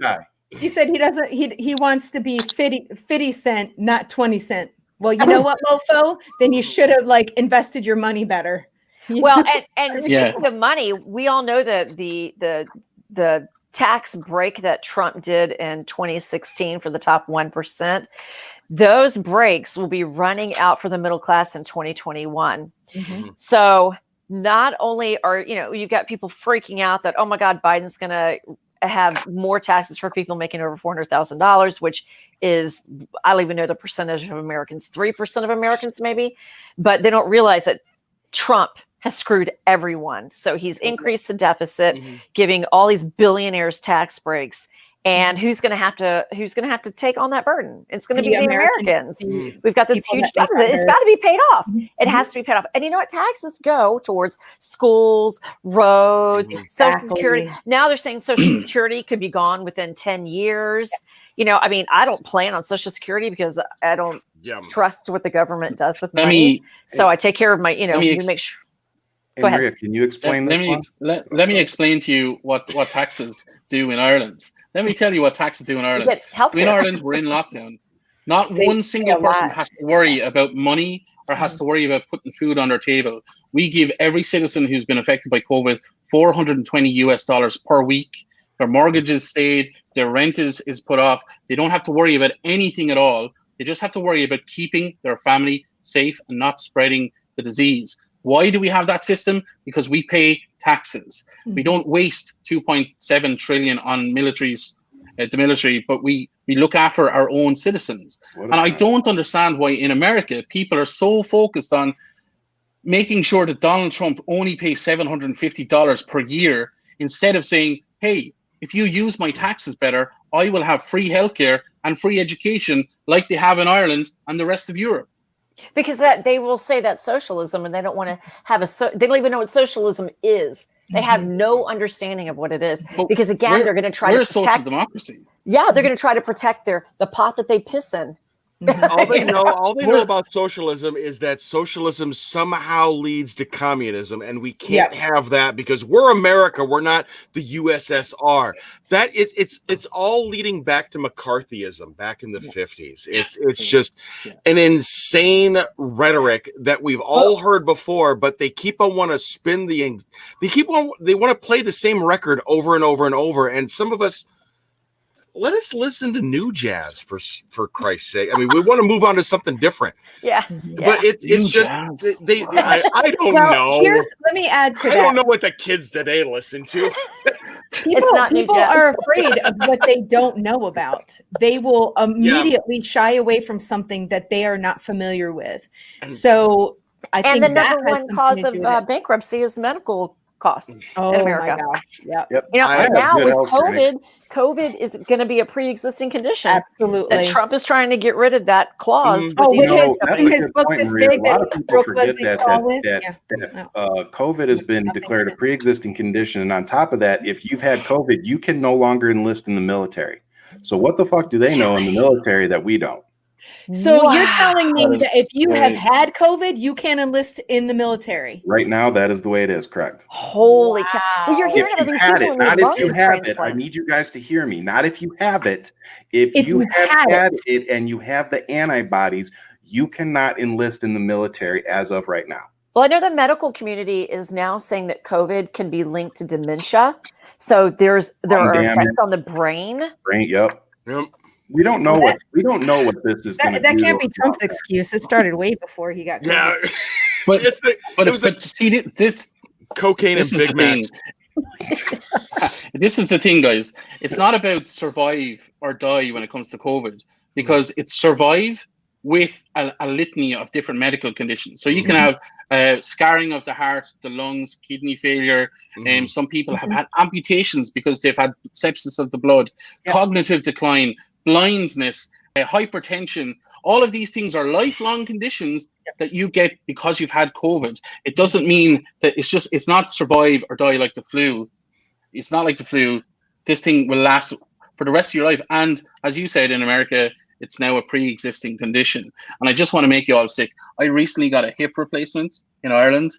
He said he wants to be 50 cent, not 20 cent. Well, you know what, mofo? Then you should have invested your money better. Well, and speaking of money, we all know that the tax break that Trump did in 2016 for the top 1%, those breaks will be running out for the middle class in 2021. Mm-hmm. So not only are, you've got people freaking out that, oh my God, Biden's going to have more taxes for people making over $400,000, which is, I don't even know the percentage of Americans, 3% of Americans maybe, but they don't realize that Trump has screwed everyone. So he's increased the deficit, giving all these billionaires tax breaks. And who's going to have to take on that burden? It's going to be the Americans. We've got this huge deficit. It's got to be paid off. It has to be paid off. And you know what? Taxes go towards schools, roads, Social Security. Now they're saying Social Security could be gone within 10 years. I don't plan on Social Security because I don't trust what the government does with money. So I take care of my, make sure. Go ahead. Maria, can you explain let me explain to you what taxes do in Ireland. Let me tell you what taxes do in Ireland. In Ireland, we're in lockdown. Not one single person has to worry about money or has to worry about putting food on their table. We give every citizen who's been affected by COVID $420 per week. Their mortgage is stayed, their rent is put off. They don't have to worry about anything at all. They just have to worry about keeping their family safe and not spreading the disease. Why do we have that system? Because we pay taxes. We don't waste 2.7 trillion on the military, but we look after our own citizens. And I don't understand why in America, people are so focused on making sure that Donald Trump only pays $750 per year instead of saying, hey, if you use my taxes better, I will have free healthcare and free education like they have in Ireland and the rest of Europe. Because they will say that's socialism, and they don't want to have they don't even know what socialism is. They have no understanding of what it is. Because again, they're going to try to protect social democracy. Yeah, they're going to try to protect the pot that they piss in. All they know about socialism is that socialism somehow leads to communism, and we can't have that because we're America. We're not the USSR. That it's all leading back to McCarthyism back in the 50s. It's just an insane rhetoric that we've all heard before, but they keep on want to spin they want to play the same record over and over and over, and some of us. Let us listen to new jazz for Christ's sake. I mean, we want to move on to something different. Yeah. But it's just I don't know. Let me add to that. I don't know what the kids today listen to. People are afraid of what they don't know about. They will immediately shy away from something that they are not familiar with. So I think the number one cause of bankruptcy is medical costs in America. My gosh. Yep. Now with COVID is going to be a pre-existing condition. Absolutely. And Trump is trying to get rid of that clause. In his book this big a lot of people forget that COVID has been declared a pre-existing condition. And on top of that, if you've had COVID, you can no longer enlist in the military. So what the fuck do they know in the military that we don't? So you're telling me that if you have had COVID, you can't enlist in the military? Right now, that is the way it is, correct. Holy cow. Well, you're hearing if you had it, not if you have it. I need you guys to hear me. Not if you have it. If you have had it and you have the antibodies, you cannot enlist in the military as of right now. Well, I know the medical community is now saying that COVID can be linked to dementia. So there are effects on the brain. Yep. We don't know what this is. That can't be Trump's excuse. It started way before he got COVID. But see this cocaine and Big Macs. this is the thing, guys. It's not about survive or die when it comes to COVID, because it's survive with a litany of different medical conditions. So you can have scarring of the heart, the lungs, kidney failure, and some people have had amputations because they've had sepsis of the blood, cognitive decline, blindness, hypertension. All of these things are lifelong conditions that you get because you've had COVID. It doesn't mean that it's not survive or die like the flu. It's not like the flu. This thing will last for the rest of your life. And as you said, in America, it's now a pre-existing condition. And I just want to make you all sick. I recently got a hip replacement in Ireland,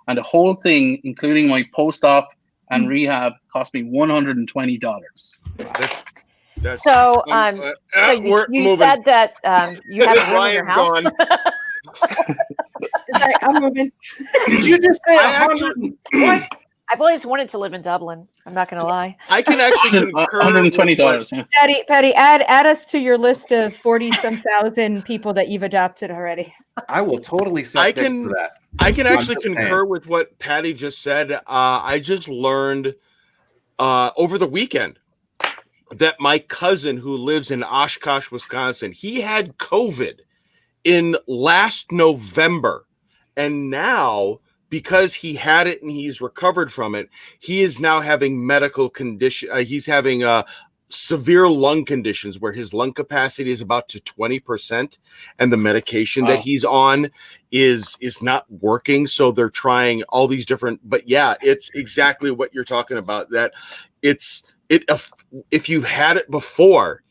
and the whole thing, including my post-op and rehab, cost me $120. So you said that you have a room in your house. Sorry, I'm moving. Did you just say 100? What? I've always wanted to live in Dublin. I'm not going to lie. I can actually $120. Yeah. Patty, add us to your list of 40-some thousand people that you've adopted already. I will totally for that. I can actually concur with what Patty just said. I just learned over the weekend that my cousin who lives in Oshkosh, Wisconsin, he had COVID in last November, and now, because he had it and he's recovered from it, he is now having medical condition. He's having severe lung conditions where his lung capacity is about to 20%, and the medication that he's on is not working. So they're trying all these different. But yeah, it's exactly what you're talking about. That if you've had it before,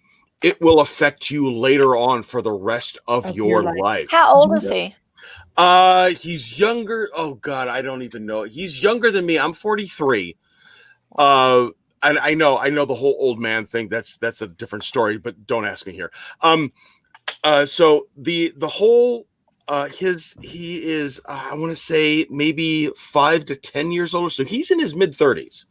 it will affect you later on for the rest of your life. How old is he? He's younger. Oh God, I don't even know. He's younger than me. I'm 43. And I know the whole old man thing. That's a different story, but don't ask me here. So the whole he is I want to say maybe 5 to 10 years older. So he's in his mid 30s.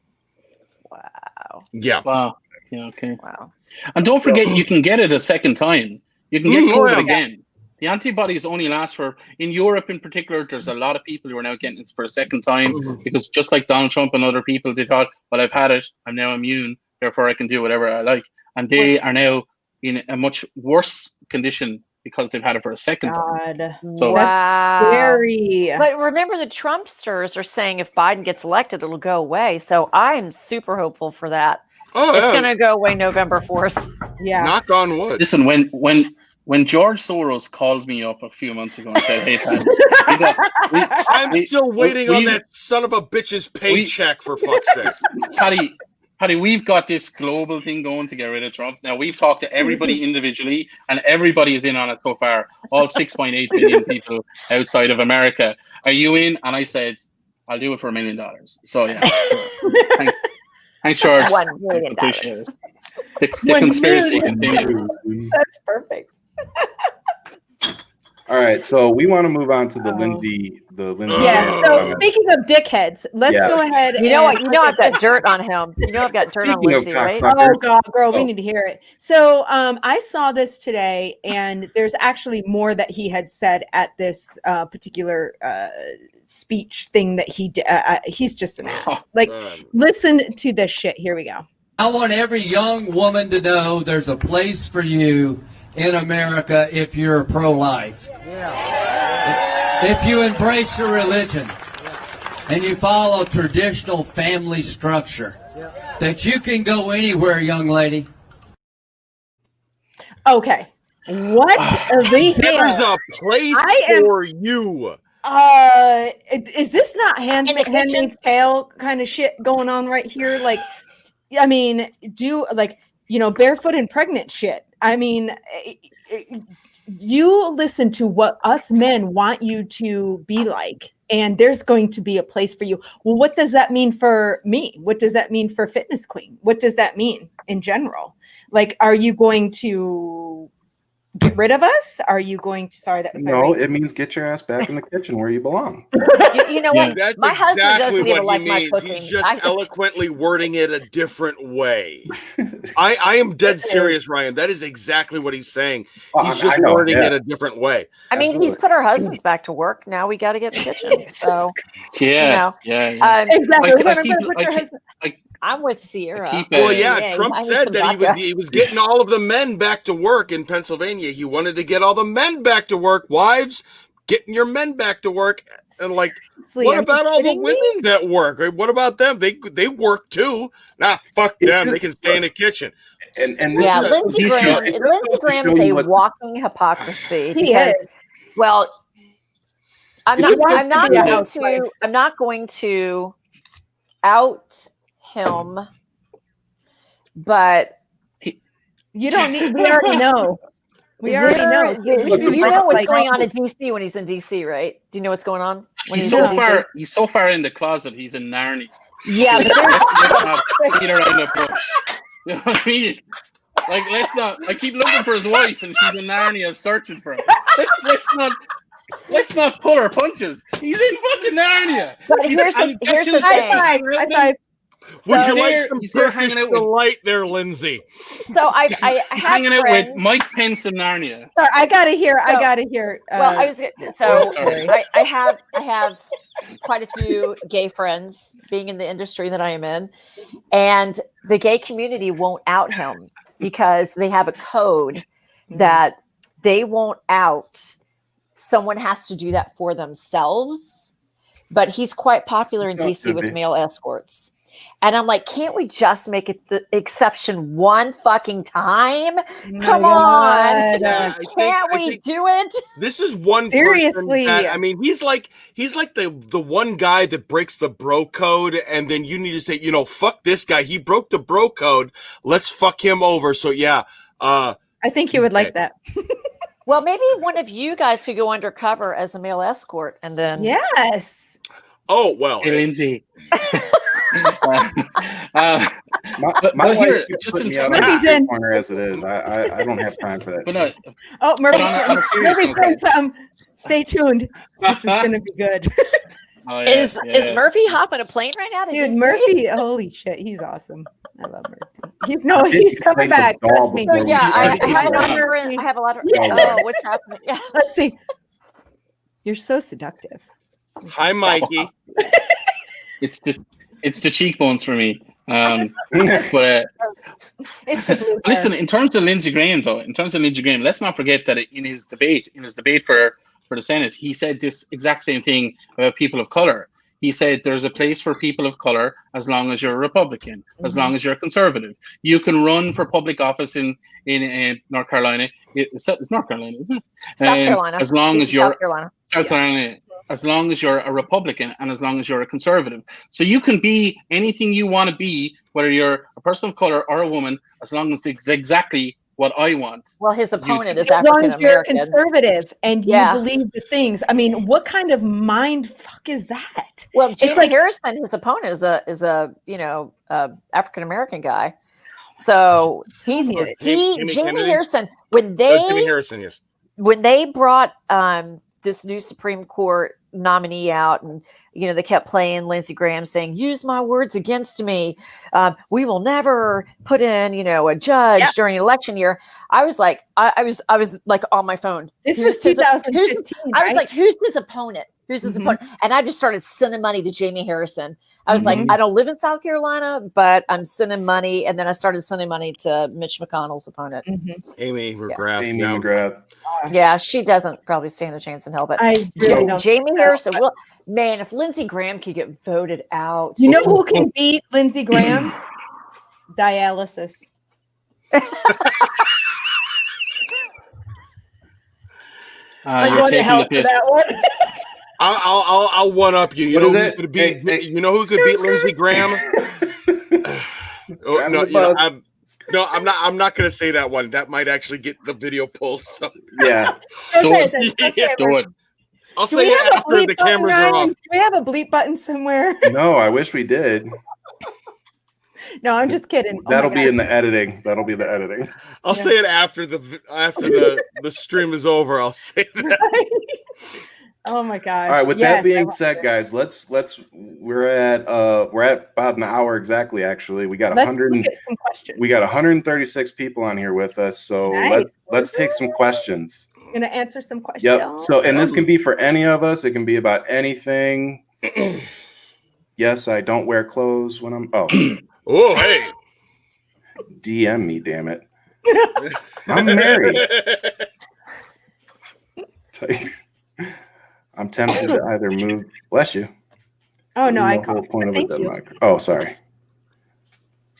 Wow. Yeah. Wow. Yeah. Okay. Wow. And don't forget, you can get it a second time. You can get COVID again. The antibodies only last in Europe in particular, there's a lot of people who are now getting it for a second time because just like Donald Trump and other people, they thought, well, I've had it, I'm now immune, therefore I can do whatever I like. And they are now in a much worse condition because they've had it for a second time. So that's scary. But remember, the Trumpsters are saying if Biden gets elected, it'll go away. So I'm super hopeful for that. It's going to go away November 4th. Yeah. Knock on wood. Listen, when George Soros called me up a few months ago and said, "Hey, Pat, I'm still waiting on that son of a bitch's paycheck, for fuck's sake." Patty, we've got this global thing going to get rid of Trump. Now, we've talked to everybody individually, and everybody is in on it so far. All 6.8 billion people outside of America. Are you in? And I said, I'll do it for $1 million. So, yeah. Thanks, George. $1 million. Appreciate it. The conspiracy continues. That's perfect. All right, so we want to move on to the Lindsay. Yeah. So speaking of dickheads, let's go ahead. You know what? You know I've got dirt on him. You know I've got dirt on Lindsay, right? Oh God, girl, we need to hear it. So I saw this today, and there's actually more that he had said at this particular speech thing that he did. He's just an ass. Like, listen to this shit. Here we go. I want every young woman to know there's a place for you in America if you're pro-life. If you embrace your religion and you follow traditional family structure, that you can go anywhere, young lady. Okay. What the hell? There's a place for you. Is this not Handmaid's Tale kind of shit going on right here? Like, I mean, barefoot and pregnant shit. I mean, you listen to what us men want you to be like, and there's going to be a place for you. Well, what does that mean for me? What does that mean for Fitness Queen? What does that mean in general? Like, are you going to get rid of us? Are you going to? Sorry, that was no. It means get your ass back in the kitchen where you belong. You know what? That's my husband exactly doesn't even what like he my means. cooking. He's just eloquently wording it a different way. I am dead serious, Ryan. That is exactly what he's saying. He's just wording it a different way. I mean, he's put our husbands back to work. Now we got to get in the kitchen. So yeah. Exactly. I'm with Sierra. Keep Well, it. yeah, Yeah, Trump I need said some that vodka. he was getting all of the men back to work in Pennsylvania. He wanted to get all the men back to work. Wives, getting your men back to work. And like, Seriously, what are you about all the kidding me? women that work? What about them? They work too. Nah, fuck them. They can stay in the kitchen. And Yeah, this Lindsey goes to show- Graham. it just Lindsey goes to Graham show is you a what- walking hypocrisy He because, is. well, I'm He not. wants I'm to not be a going housewife. to. I'm not going to out him, but You don't need. We already know. We already know. You know what's going on in DC when he's in DC, right? Do you know what's going on when He's he's so in DC? far. He's so far in the closet. He's in Narnia. Yeah, but Let's not beat around the bush. You know what I mean? Like, let's not. I keep looking for his wife, and she's in Narnia searching for him. Let's not pull our punches. He's in fucking Narnia. But here's the thing. High five. Would you He's like there- some he's there Turkish hanging out with- delight there, Lindsay? So I He's have hanging out friends. with Mike Pence in Narnia. Sorry, I gotta hear. I So- gotta hear. Well, I was so sorry. I have quite a few gay friends being in the industry that I am in, and the gay community won't out him because they have a code that they won't out. Someone has to do that for themselves, but he's quite popular in DC with male escorts. And I'm like, can't we just make it the exception one fucking time? Come on. Yeah, Can't we do it? This is one Seriously. person that, I mean, he's like the one guy that breaks the bro code, and then you need to say, fuck this guy. He broke the bro code. Let's fuck him over. So yeah, I think he would like that. Well, maybe one of you guys could go undercover as a male escort, and then Yes. Oh well, Hey, Lindsay. My but wife here, keeps just putting in me terms out Murphy's in. of the corner as it is. I don't have time for that. But no, Oh, Murphy. on a serious Murphy note, said some. Stay tuned. This is gonna be good. oh, yeah, is yeah. Murphy hopping a plane right now? Did Dude, you see? Murphy, holy shit, he's awesome. I love Murphy. He's Did coming play some back. ball Trust me. So before? yeah, I He's have a lot of around. friends. I have a lot of. Yeah. Oh, what's happening? Yeah. Let's see. You're so seductive. hi Mikey. It's the cheekbones for me. But It's the blue listen, hair. in terms of Lindsey Graham, let's not forget that in his debate for the Senate, he said this exact same thing about people of color. He said there's a place for people of color as long as you're a Republican, as long as you're a conservative. You can run for public office in North Carolina. It's North Carolina, isn't it? South Carolina. As long This as is you're South Carolina. South Carolina, as long as you're a Republican and as long as you're a conservative. So you can be anything you want to be, whether you're a person of color or a woman, as long as it's exactly what I want. Well, his opponent is As long African as you're American. conservative and you Yeah. believe the things. I mean, what kind of mind fuck is that? Well, Jamie like- Harrison, his opponent, is a African American guy. So he's Jamie Jamie Kennedy? Harrison when Jimmy they Harrison, yes. brought this new Supreme Court nominee out, and they kept playing Lindsey Graham saying, "Use my words against me. We will never put in a judge during an election year." I was like, I was like on my phone. This Who's was his- 2015. I was right? like, who's his opponent? Who's his opponent? And I just started sending money to Jamie Harrison. I was like, I don't live in South Carolina, but I'm sending money. And then I started sending money to Mitch McConnell's opponent. Amy McGrath. Amy yeah. McGrath. Yeah, she doesn't probably stand a chance in hell. But I really don't. Jamie think so, Harrison, but- well, man, if Lindsey Graham could get voted out. You know who can beat Lindsey Graham? Dialysis. I You're want to taking the help for piss. that one. I'll one up you. You What know is who's it? gonna beat? Hey, You know who's gonna beat Lindsey Graham? Oh, no, I'm not gonna say that one. That might actually get the video pulled. So Yeah. Go say it then. Go say it, Do Mark. it. I'll Do say we it have a after bleep the button, cameras are Ryan? off. Do we have a bleep button somewhere? No, I wish we did. No, I'm just kidding. Oh my That'll be God. in the editing. That'll be the editing. I'll say it after the stream is over. I'll say that. Oh my gosh. All right. With Yes, that being I- said, guys, we're at about an hour exactly. Actually, we got Let's 100. look at some questions. We got 136 people on here with us. So Nice. let's take some questions. Gonna answer some questions. Yep. So, and this can be for any of us. It can be about anything. Yes, I don't wear clothes when I'm. Oh, Oh, hey. DM me, damn it. I'm married. I'm tempted to either move. Bless you. Oh no, I the whole coughed. point of Thank a you. democracy. Oh, sorry.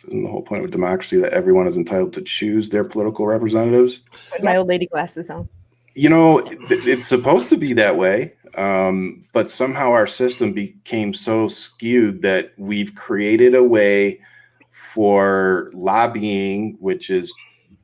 Isn't the whole point of a democracy that everyone is entitled to choose their political representatives? Put my old lady glasses on. You know, it's supposed to be that way, but somehow our system became so skewed that we've created a way for lobbying, which is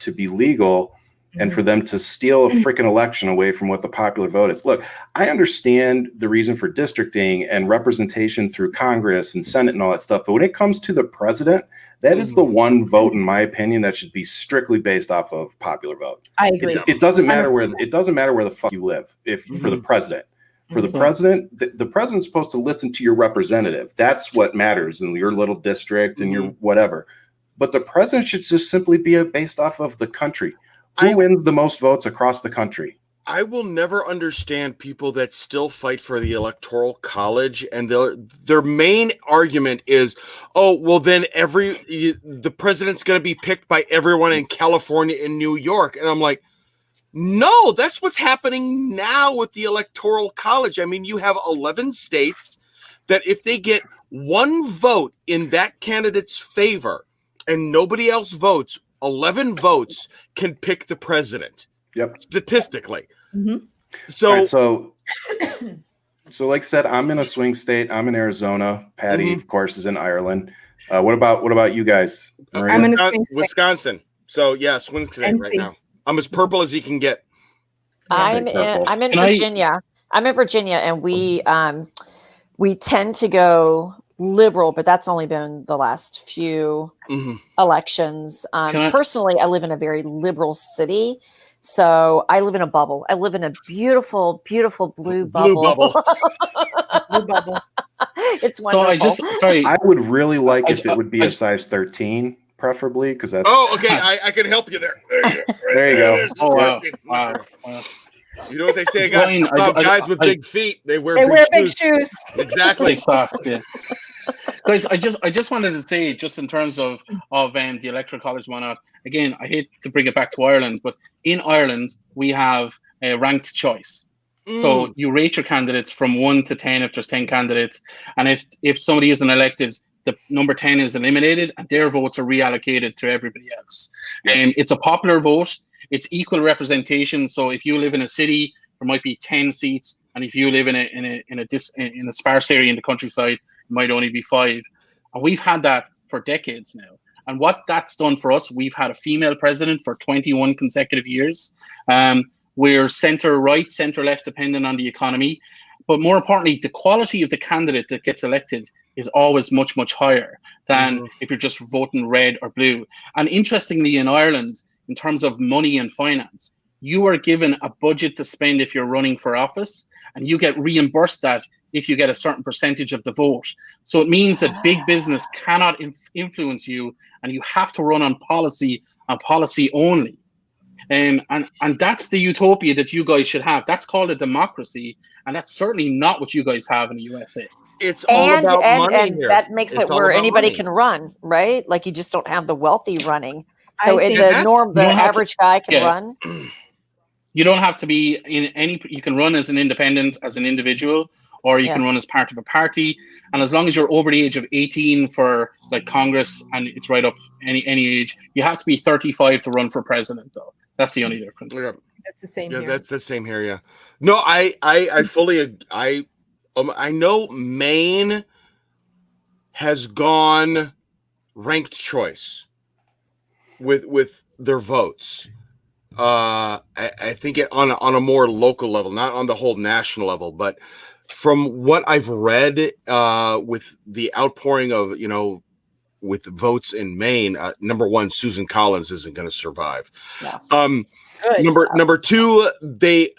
to be legal, and for them to steal a freaking election away from what the popular vote is. Look, I understand the reason for districting and representation through Congress and Senate and all that stuff, but when it comes to the president, that is the one vote, in my opinion, that should be strictly based off of popular vote. I agree. It doesn't matter where the fuck you live. If for the president, the president's supposed to listen to your representative. That's what matters in your little district and your whatever. But the president should just simply be based off of the country. Who wins the most votes across the country? I will never understand people that still fight for the Electoral College, and their main argument is, oh, well, then the president's going to be picked by everyone in California and New York. And I'm like, no, that's what's happening now with the Electoral College. I mean, you have 11 states that if they get one vote in that candidate's favor and nobody else votes, 11 votes can pick the president. Yep. Statistically. So like I said, I'm in a swing state. I'm in Arizona. Patty, of course, is in Ireland. What about you guys? Maria? I'm in a swing state. Wisconsin. So yeah, swing state right now. I'm as purple as you can get. I'm in Virginia. I'm in Virginia, and we tend to go liberal, but that's only been the last few elections. Personally, I live in a very liberal city, so I live in a bubble. I live in a beautiful, beautiful blue bubble. Blue bubble. It's wonderful. I would really like if it would be a size 13, preferably, because that's. Oh, okay. I can help you there. There you go. There you go. Wow. You know what they say about guys with big feet? They wear big shoes. Exactly. Big socks. Yeah. Guys, I just wanted to say, just in terms of the Electoral College and whatnot, again, I hate to bring it back to Ireland, but in Ireland, we have a ranked choice. So you rate your candidates from 1 to 10 if there's 10 candidates. And if somebody isn't elected, the number 10 is eliminated and their votes are reallocated to everybody else. And it's a popular vote. It's equal representation. So if you live in a city, there might be 10 seats. And if you live in a sparse area in the countryside, it might only be 5. And we've had that for decades now. And what that's done for us, we've had a female president for 21 consecutive years. We're center-right, center-left, depending on the economy. But more importantly, the quality of the candidate that gets elected is always much, much higher than if you're just voting red or blue. And interestingly, in Ireland, in terms of money and finance, you are given a budget to spend if you're running for office, and you get reimbursed that if you get a certain percentage of the vote. So it means that big business cannot influence you, and you have to run on policy only. And that's the utopia that you guys should have. That's called a democracy, and that's certainly not what you guys have in the USA. It's all about money and here. That makes it where anybody can run, right? Like you just don't have the wealthy running. So the average guy can run. You don't have to be in any. You can run as an independent, as an individual, or you can run as part of a party. And as long as you're over the age of 18 for like Congress, and it's right up any age, you have to be 35 to run for president, though. That's the only difference. Yeah. That's the same here. That's the same here, yeah. No, I fully I know Maine has gone ranked choice with their votes. I think on a more local level, not on the whole national level, but from what I've read, with the outpouring of, with votes in Maine, number one, Susan Collins isn't going to survive. Yeah. Number two, they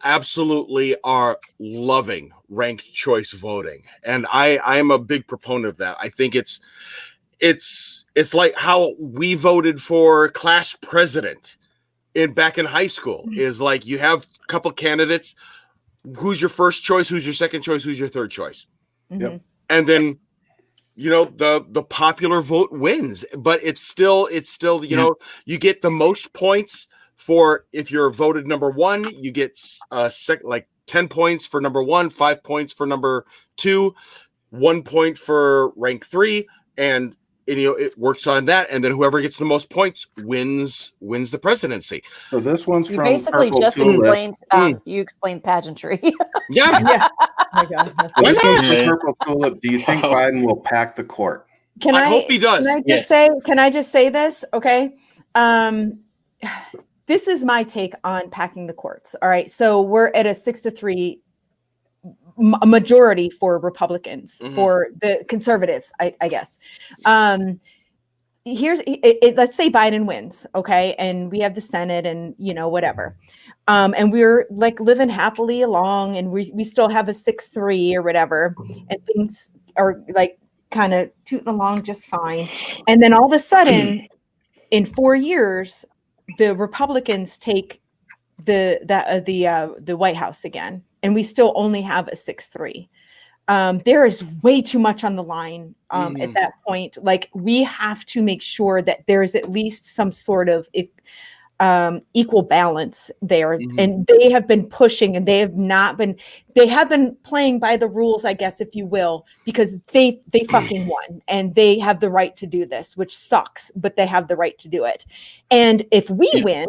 absolutely are loving ranked choice voting, and I am a big proponent of that. I think it's like how we voted for class president back in high school. Is like you have a couple candidates. Who's your first choice? Who's your second choice? Who's your third choice? Yep. And then the popular vote wins, but it's still you get the most points for if you're voted number one, you get 10 points for number one, 5 points for number two, 1 point for rank 3, and it works on that, and then whoever gets the most points wins the presidency. So this one's You from basically Purple just Tulip. explained. You explained pageantry. Yeah. Yeah. Oh my God. So this one's from Purple Tulip. Do you think Biden will pack the court? I hope he does. Can I just say this? Okay. This is my take on packing the courts. All right. So we're at a 6-3 majority for Republicans, for the conservatives, I guess. Let's say Biden wins. Okay. And we have the Senate and, whatever. And we're like living happily along, and we still have a 6-3 or whatever. And things are like kind of tooting along just fine. And then all of a sudden in 4 years, the Republicans take the White House again, and we still only have a 6-3. There is way too much on the line at that point. Like, we have to make sure that there is at least some sort of equal balance there. And they have been pushing, and they have been playing by the rules, I guess, if you will, because they fucking won, and they have the right to do this, which sucks, but they have the right to do it. And if we win,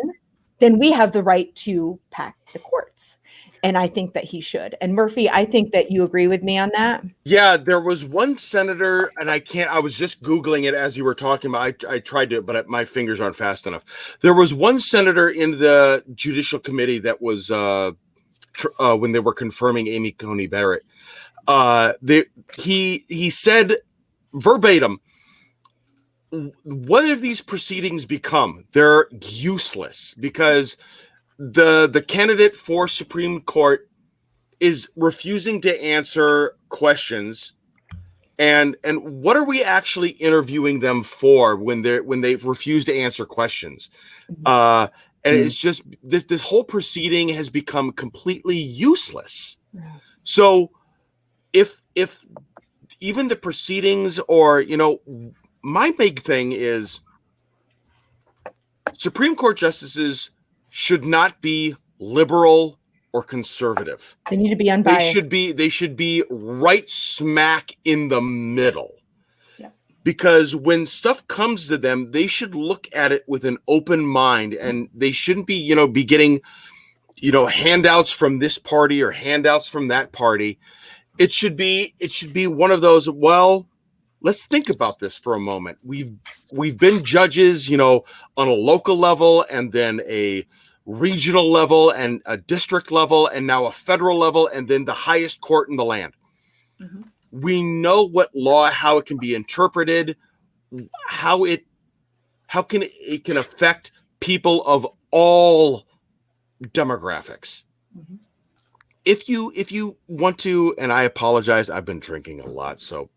then we have the right to pack the courts. And I think that he should. And Murphy, I think that you agree with me on that. Yeah, there was one senator, and I was just Googling it as you were talking about. I tried to, but my fingers aren't fast enough. There was one senator in the Judicial Committee that was when they were confirming Amy Coney Barrett. He said verbatim, what have these proceedings become? They're useless because the candidate for Supreme Court is refusing to answer questions, and what are we actually interviewing them for when they refuse to answer questions? And it's just this whole proceeding has become completely useless. So if even the proceedings, or my big thing is Supreme Court justices should not be liberal or conservative. They need to be unbiased. They should be right smack in the middle. Yeah. Because when stuff comes to them, they should look at it with an open mind, and they shouldn't be getting handouts from this party or handouts from that party. It should be one of those, well, let's think about this for a moment. We've been judges, on a local level, and then a regional level, and a district level, and now a federal level, and then the highest court in the land. We know what law, how it can be interpreted, how it can affect people of all demographics. If you want to, and I apologize, I've been drinking a lot, so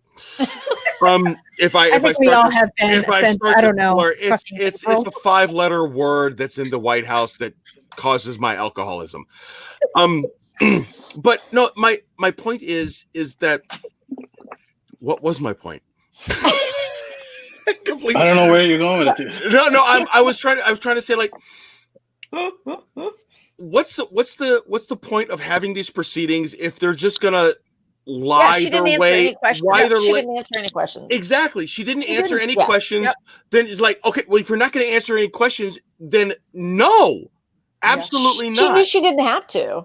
I think we all have been since, I don't know. It's a 5-letter word that's in the White House that causes my alcoholism. But no, my point is that, what was my point? I don't know where you're going with this. No, I was trying to say, like, what's the point of having these proceedings if they're just gonna lie their way? She didn't answer any questions. Exactly. She didn't answer any questions. Yep. Then it's like, okay, well, if you're not going to answer any questions, then no, absolutely not. She knew she didn't have to.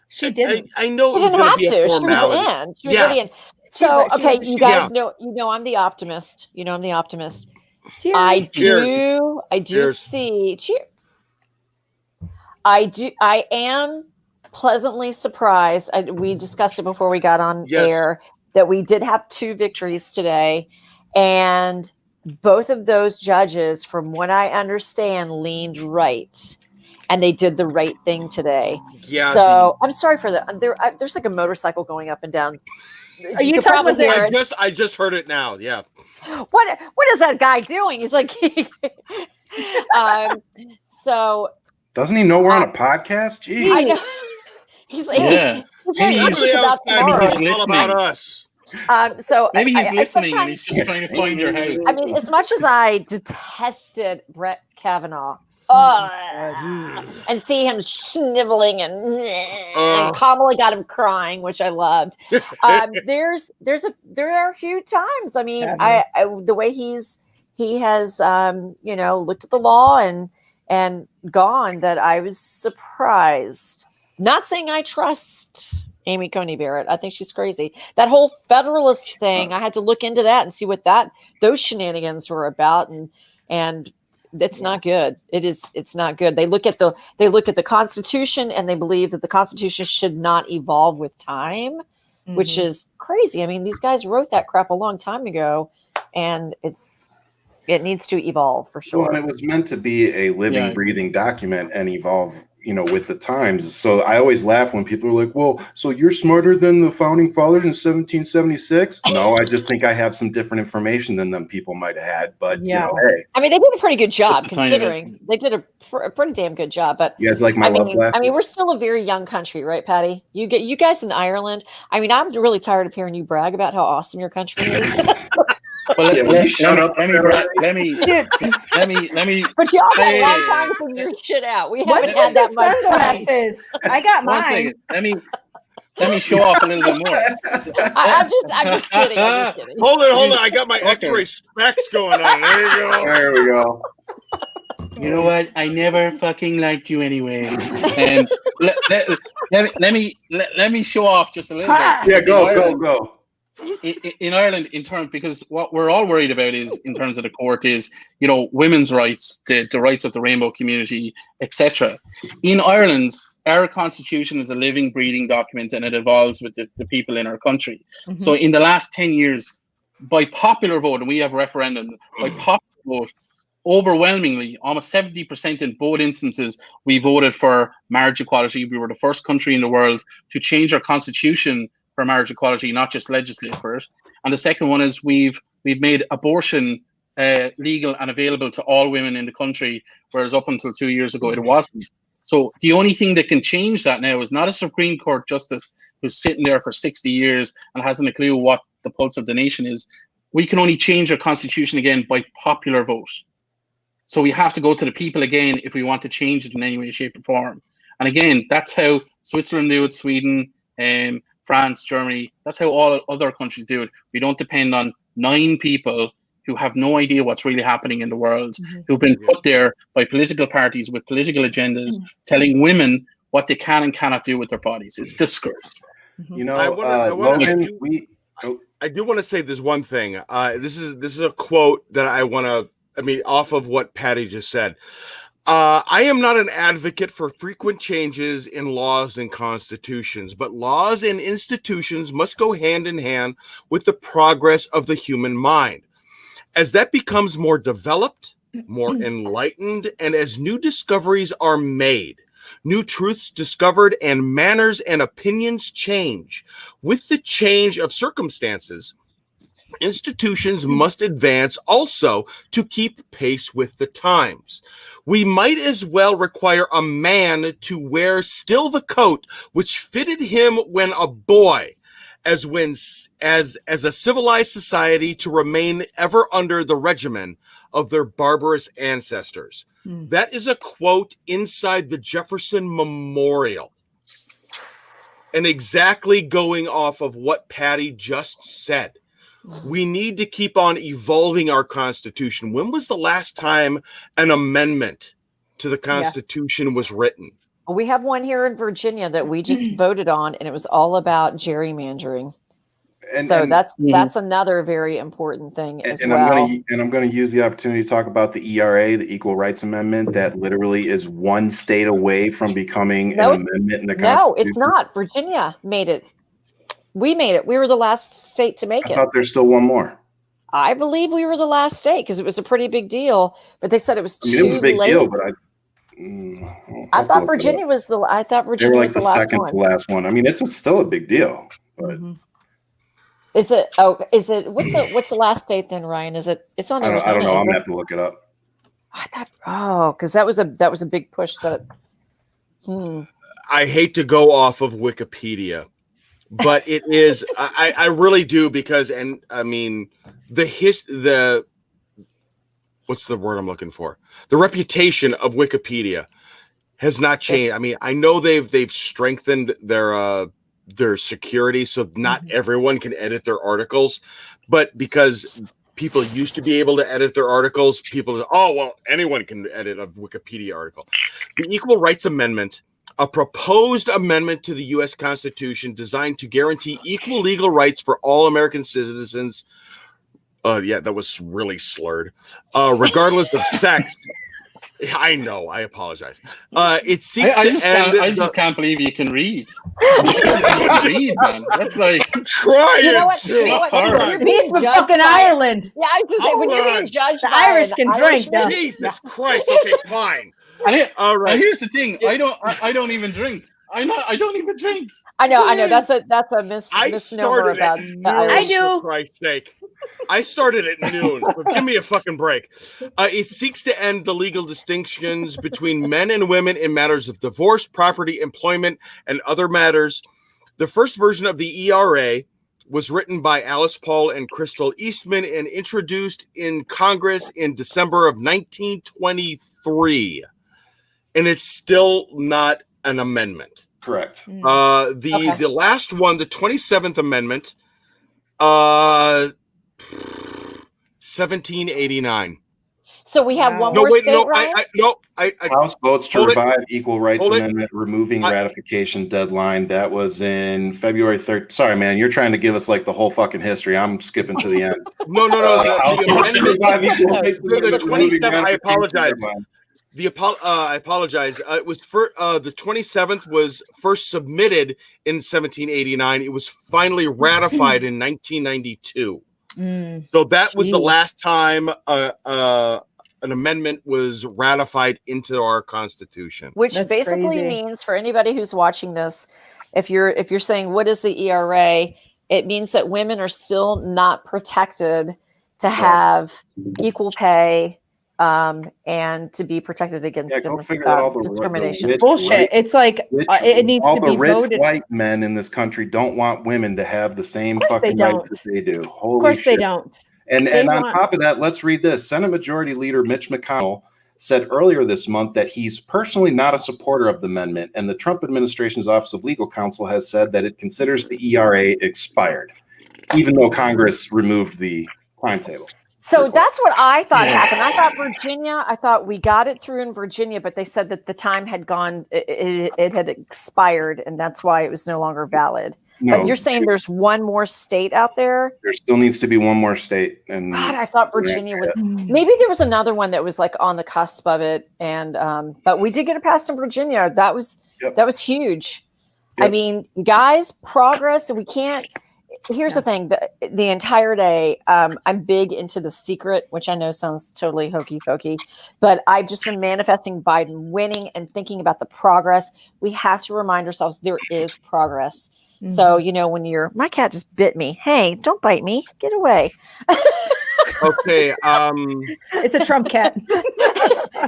She didn't. I know it was going to be a formality. She was already in. So, okay, you guys know, I'm the optimist. I'm the optimist. Cheers. I do see. Cheers. I am pleasantly surprised. We discussed it before we got on air that we did have 2 victories today, and both of those judges, from what I understand, leaned right, and they did the right thing today. Yeah. So I'm sorry for that. There's like a motorcycle going up and down. Are you talking about I just heard it now. Yeah. What is that guy doing? He's like, so. Doesn't he know we're on a podcast? Jeez. I know. He's like, yeah. He's all about us. So Maybe he's I listening and he's just trying to find your house. I mean, as much as I detested Brett Kavanaugh, and see him sniveling and Kamala got him crying, which I loved. There are a few times. I mean, I the way he has looked at the law and gone, that I was surprised. Not saying I trust Amy Coney Barrett. I think she's crazy. That whole Federalist thing, I had to look into that and see what those shenanigans were about, and it's not good. It's not good. They look at the Constitution and they believe that the Constitution should not evolve with time, which is crazy. I mean, these guys wrote that crap a long time ago, and it needs to evolve for sure. Well, and it was meant to be a living, breathing document and evolve, with the times. So I always laugh when people are like, well, so you're smarter than the founding fathers in 1776? No, I just think I have some different information than them people might have had. But, hey. I mean, they did a pretty good job considering. They did a pretty damn good job. But you guys like my love glasses? I mean, we're still a very young country, right, Patty? You guys in Ireland. I mean, I'm really tired of hearing you brag about how awesome your country is. Well, let me shut up. Let me. But y'all got a long time to figure your shit out. We haven't had that much sunglasses. I got mine. 1 second. Let me show off a little bit more. I'm just kidding. Hold on. I got my X-ray specs going on. There you go. There we go. You know what? I never fucking liked you anyway. And let me show off just a little bit. Yeah, go. In Ireland, because what we're all worried about is, in terms of the court, is women's rights, the rights of the rainbow community, etc. In Ireland, our constitution is a living, breathing document, and it evolves with the people in our country. So in the last 10 years, by popular vote, and we have referendum, by popular vote, overwhelmingly, almost 70% in both instances, we voted for marriage equality. We were the first country in the world to change our constitution for marriage equality, not just legislate for it. And the second one is we've made abortion legal and available to all women in the country, whereas up until 2 years ago it wasn't. So the only thing that can change that now is not a Supreme Court justice who's sitting there for 60 years and hasn't a clue what the pulse of the nation is. We can only change our constitution again by popular vote. So we have to go to the people again if we want to change it in any way, shape, or form. And again, that's how Switzerland do it, Sweden, France, Germany. That's how all other countries do it. We don't depend on 9 people who have no idea what's really happening in the world, who've been put there by political parties with political agendas, telling women what they can and cannot do with their bodies. It's disgrace. I do want to say this one thing. This is a quote that off of what Patty just said. I am not an advocate for frequent changes in laws and constitutions, but laws and institutions must go hand in hand with the progress of the human mind. As that becomes more developed, more enlightened, and as new discoveries are made, new truths discovered, and manners and opinions change. With the change of circumstances, institutions must advance also to keep pace with the times. We might as well require a man to wear still the coat which fitted him when a boy, as a civilized society to remain ever under the regimen of their barbarous ancestors. That is a quote inside the Jefferson Memorial. And exactly going off of what Patty just said. We need to keep on evolving our Constitution. When was the last time an amendment to the Constitution was written? We have one here in Virginia that we just voted on, and it was all about gerrymandering. That's another very important thing as well. I'm going to use the opportunity to talk about the ERA, the Equal Rights Amendment, that literally is one state away from becoming an amendment in the Constitution. No, it's not. Virginia made it. We made it. We were the last state to make it. I thought there's still one more. I believe we were the last state because it was a pretty big deal, but they said it was too late. It was a big deal, but I thought Virginia was the. I thought Virginia was the last one. They were like the second to last one. I mean, it's still a big deal. But is it? Oh, is it? What's the last state then, Ryan? Is it? It's on Arizona. I don't know. I'm gonna have to look it up. I thought. Oh, because that was a big push. That. I hate to go off of Wikipedia, but it is. I really do, because, and I mean, the what's the word I'm looking for? The reputation of Wikipedia has not changed. I mean, I know they've strengthened their security, so not everyone can edit their articles, but because people used to be able to edit their articles, people, oh, well, anyone can edit a Wikipedia article. The Equal Rights Amendment, a proposed amendment to the U.S. Constitution designed to guarantee equal legal rights for all American citizens. Yeah, that was really slurred. Regardless of sex. I know. I apologize. It seeks to end. I just can't believe you can read. You can read, man. That's like trying. You know what? You're being from fucking Ireland. Yeah, I was gonna say, when you're being judged, the Irish can drink. Jesus Christ! Okay, fine. All right. Here's the thing. I don't even drink. I don't even drink. I know. That's a misnomer about the Irish. I do. For Christ's sake. I started at noon. So give me a fucking break. It seeks to end the legal distinctions between men and women in matters of divorce, property, employment, and other matters. The first version of the ERA was written by Alice Paul and Crystal Eastman and introduced in Congress in December of 1923. And it's still not an amendment. Correct. The last one, the 27th Amendment, 1789. So we have one more state, right? House votes to revive Equal Rights Amendment, removing ratification deadline. That was in February 3rd. Sorry, man, you're trying to give us like the whole fucking history. I'm skipping to the end. No. The 27th. I apologize. I apologize. It was the 27th was first submitted in 1789. It was finally ratified in 1992. So that was the last time an amendment was ratified into our Constitution. Which basically means, for anybody who's watching this, if you're saying what is the ERA, it means that women are still not protected to have equal pay. And to be protected against discrimination. Bullshit. It's like it needs to be voted. All the rich white men in this country don't want women to have the same fucking rights that they do. Holy of course shit. They don't. And on top of that, let's read this. Senate Majority Leader Mitch McConnell said earlier this month that he's personally not a supporter of the amendment, and the Trump administration's Office of Legal Counsel has said that it considers the ERA expired, even though Congress removed the timetable. So that's what I thought happened. I thought Virginia, we got it through in Virginia, but they said that the time had gone, it had expired, and that's why it was no longer valid. No, but you're saying there's one more state out there? There still needs to be one more state. And God, I thought Virginia was, maybe there was another one that was like on the cusp of it. And, but we did get it passed in Virginia. That was huge. Yep. I mean, guys, progress, and we can't. Here's the thing, the entire day, I'm big into The Secret, which I know sounds totally hokey pokey, but I've just been manifesting Biden winning and thinking about the progress. We have to remind ourselves there is progress. Mm-hmm. So, when my cat just bit me. Hey, don't bite me. Get away. Okay. It's a Trump cat.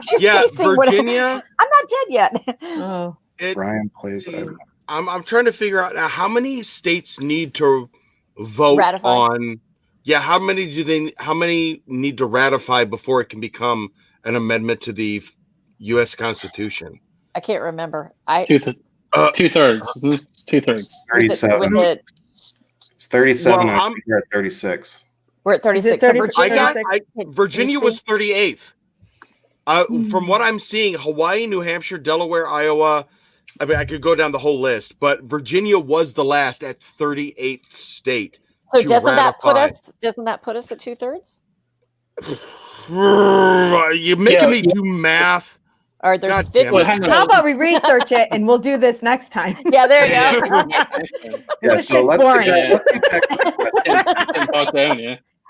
She's tasting Virginia. I'm not dead yet. Oh. Brian plays. I'm trying to figure out now how many states need to vote on. Yeah, how many need to ratify before it can become an amendment to the U.S. Constitution? I can't remember. Two-thirds. It's 2/3. 37. It's 37. Well, we're at 36. We're at 36. Virginia was 38th. From what I'm seeing, Hawaii, New Hampshire, Delaware, Iowa. I mean, I could go down the whole list, but Virginia was the last at 38th state. So doesn't that put us at 2/3? You're making me do math. Or there's 50. How about we research it and we'll do this next time? Yeah, there you go. It's just boring.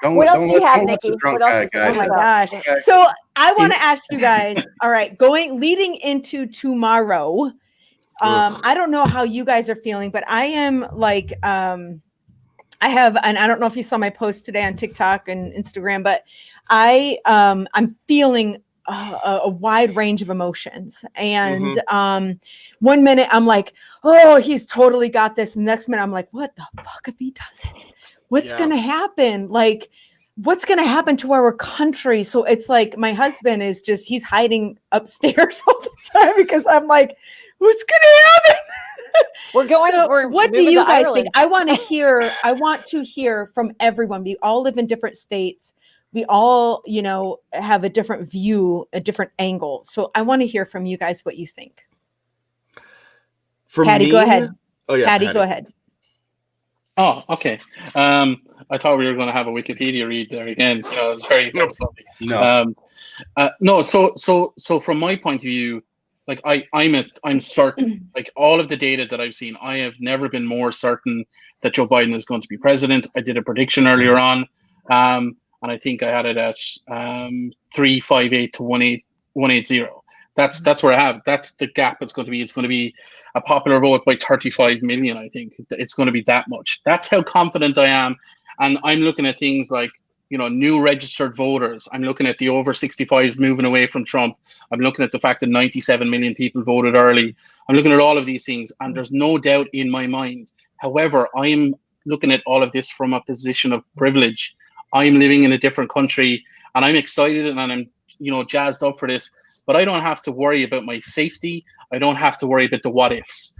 What else do you have, Nikki? What else? Oh my gosh. Okay. So I want to ask you guys, all right, leading into tomorrow, I don't know how you guys are feeling, but I am like, and I don't know if you saw my post today on TikTok and Instagram, but I'm feeling a wide range of emotions. And 1 minute I'm like, oh, he's totally got this. And the next minute I'm like, what the fuck if he doesn't? What's going to happen? Like, what's going to happen to our country? So it's like my husband is just, he's hiding upstairs all the time because I'm like, what's going to happen? We're going. So what do you guys think? I want to hear from everyone. We all live in different states. We all, have a different view, a different angle. So I want to hear from you guys what you think. Patty, go ahead. Oh yeah, Patty, go ahead. Oh, okay. I thought we were going to have a Wikipedia read there again. It was very lovely. No. No. So from my point of view, like I'm certain, like all of the data that I've seen, I have never been more certain that Joe Biden is going to be president. I did a prediction earlier on, and I think I had it at 358 to 180. That's where I have. That's the gap. It's going to be a popular vote by 35 million. I think it's going to be that much. That's how confident I am. And I'm looking at things like, new registered voters. I'm looking at the over 65s moving away from Trump. I'm looking at the fact that 97 million people voted early. I'm looking at all of these things, and there's no doubt in my mind. However, I am looking at all of this from a position of privilege. I'm living in a different country, and I'm excited and I'm, jazzed up for this. But I don't have to worry about my safety. I don't have to worry about the what ifs,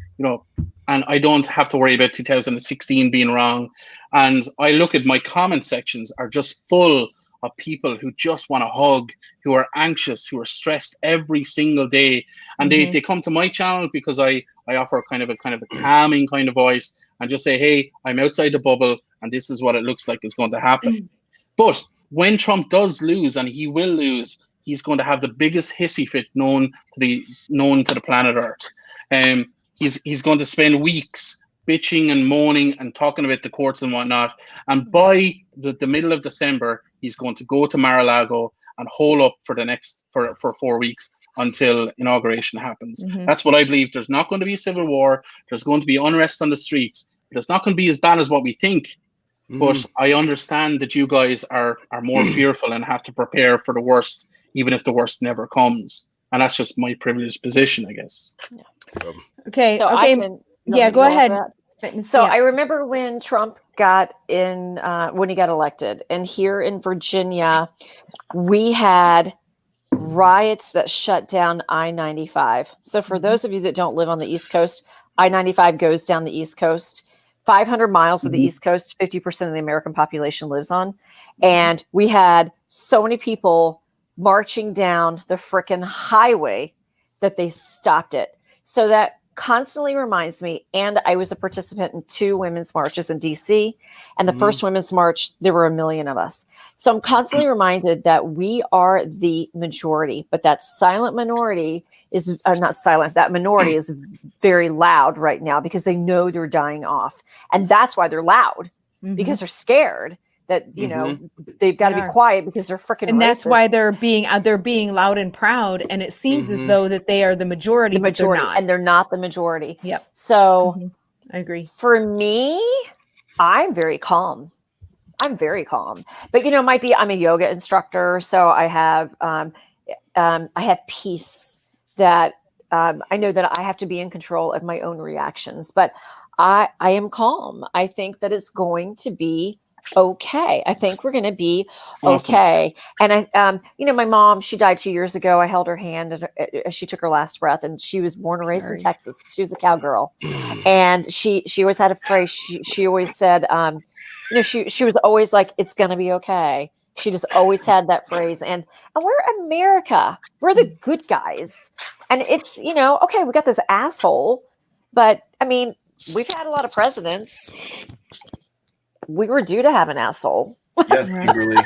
and I don't have to worry about 2016 being wrong. And I look at my comment sections are just full of people who just want to hug, who are anxious, who are stressed every single day. And they come to my channel because I offer kind of a calming kind of voice and just say, hey, I'm outside the bubble and this is what it looks like is going to happen. But when Trump does lose, and he will lose, he's going to have the biggest hissy fit known to the planet Earth. He's going to spend weeks bitching and moaning and talking about the courts and whatnot. And by the middle of December, he's going to go to Mar-a-Lago and hole up for 4 weeks until inauguration happens. That's what I believe. There's not going to be a civil war. There's going to be unrest on the streets. But it's not going to be as bad as what we think. But I understand that you guys are more fearful and have to prepare for the worst, even if the worst never comes. And that's just my privileged position, I guess. Yeah. Okay. So okay. Go ahead. So I remember when Trump got in, when he got elected, and here in Virginia, we had riots that shut down I-95. So for those of you that don't live on the East Coast, I-95 goes down the East Coast. 500 miles of the East Coast, 50% of the American population lives on. And we had so many people marching down the frickin' highway that they stopped it. So that constantly reminds me, and I was a participant in 2 women's marches in DC, and the first women's march, there were 1 million of us. So I'm constantly reminded that we are the majority, but that silent minority is not silent. That minority is very loud right now because they know they're dying off. And that's why they're loud, because they're scared that, they've got to be quiet because they're freaking And racist. that's why they're being loud and proud. And it seems as though that they are the majority, but they're not. And they're not the majority. Yep. So I agree. For me, I'm very calm. But I'm a yoga instructor, so I have peace that I know that I have to be in control of my own reactions. But I am calm. I think that it's going to be okay. I think we're going to be okay. Awesome. And my mom, she died 2 years ago. I held her hand as she took her last breath, and she was born and raised in Texas. She was a cowgirl, and she always had a phrase. She always said, she was always like, "It's going to be okay." She just always had that phrase. And we're America. We're the good guys. And it's, okay, we got this asshole, but I mean, we've had a lot of presidents. We were due to have an asshole. Yes, Kimberly.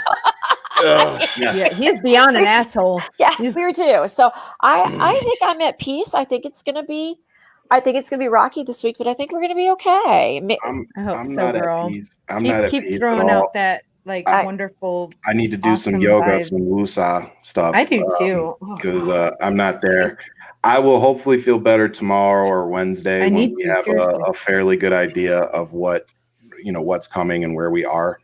Yeah, he's beyond an asshole. Yeah, we were too. So I think I'm at peace. I think it's gonna be rocky this week, but I think we're gonna be okay. I hope I'm so, not girl. at peace. I'm not at peace. Keep throwing out that wonderful. I need to do awesome some yoga, vibes. some wusa stuff. I do too, because I'm not there. I will hopefully feel better tomorrow or Wednesday when we have a fairly good idea of what's coming and where we are.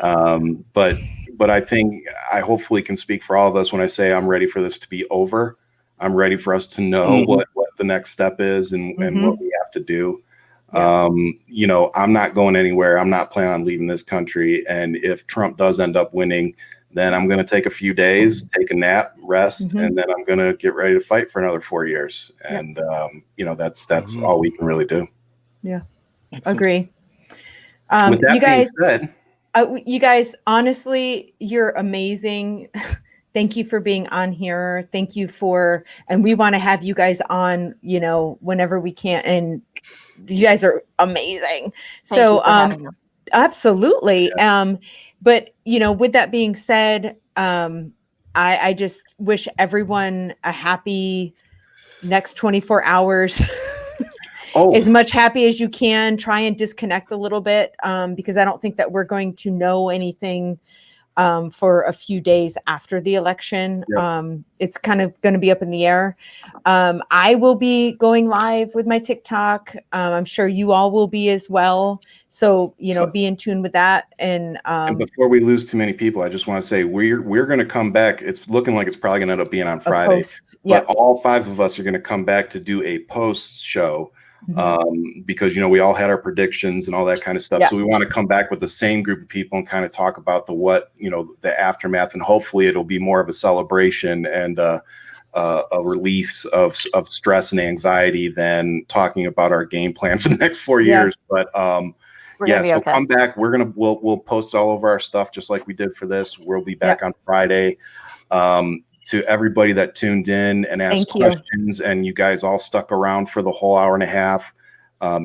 But but I think I hopefully can speak for all of us when I say I'm ready for this to be over. I'm ready for us to know what the next step is and what we have to do. Yeah. You know, I'm not going anywhere. I'm not planning on leaving this country. And if Trump does end up winning, then I'm going to take a few days, take a nap, rest, and then I'm going to get ready to fight for another 4 years. And, you know, that's all we can really do. Yeah. Excellent. Agree. With that being said, you guys, honestly, you're amazing. Thank you for being on here. Thank you and we want to have you guys on, you know, whenever we can. And you guys are amazing. So, absolutely. Yeah. But, you know, with that being said, I just wish everyone a happy next 24 hours. As much happy as you can. Try and disconnect a little bit, because I don't think that we're going to know anything for a few days after the election. Yep. It's kind of going to be up in the air. I will be going live with my TikTok. I'm sure you all will be as well. So, you know, be in tune with that. And before we lose too many people, I just want to say we're going to come back. It's looking like it's probably going to end up being on Friday, but all 5 of us are going to come back to do a post show. Because, you know, we all had our predictions and all that kind of stuff. So we want to come back with the same group of people and kind of talk about the aftermath, and hopefully it'll be more of a celebration and a release of stress and anxiety than talking about our game plan for the next 4 years. But so come back. We'll post all of our stuff just like we did for this. We'll be back on Friday. To everybody that tuned in and asked questions, and you guys all stuck around for the whole hour and a half.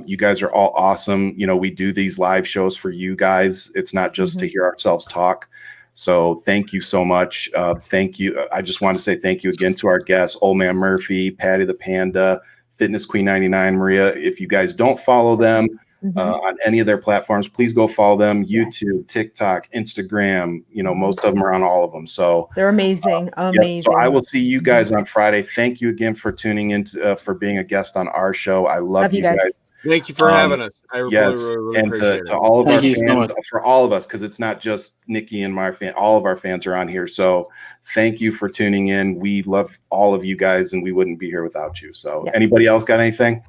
You guys are all awesome. You know, we do these live shows for you guys. It's not just to hear ourselves talk. So thank you so much. Thank you. I just want to say thank you again to our guests, Old Man Murphy, Patty the Panda, Fitness Queen 99, Maria. If you guys don't follow them on any of their platforms, please go follow them. YouTube, TikTok, Instagram, you know, most of them are on all of them. So they're amazing. Amazing. So I will see you guys on Friday. Thank you again for tuning in, for being a guest on our show. I love you guys. Thank you for having us. I really and to all of our fans, for all of us, because it's not just Nikki and my fan, all of our fans are on here. So thank you for tuning in. We love all of you guys, and we wouldn't be here without you. So anybody else got anything?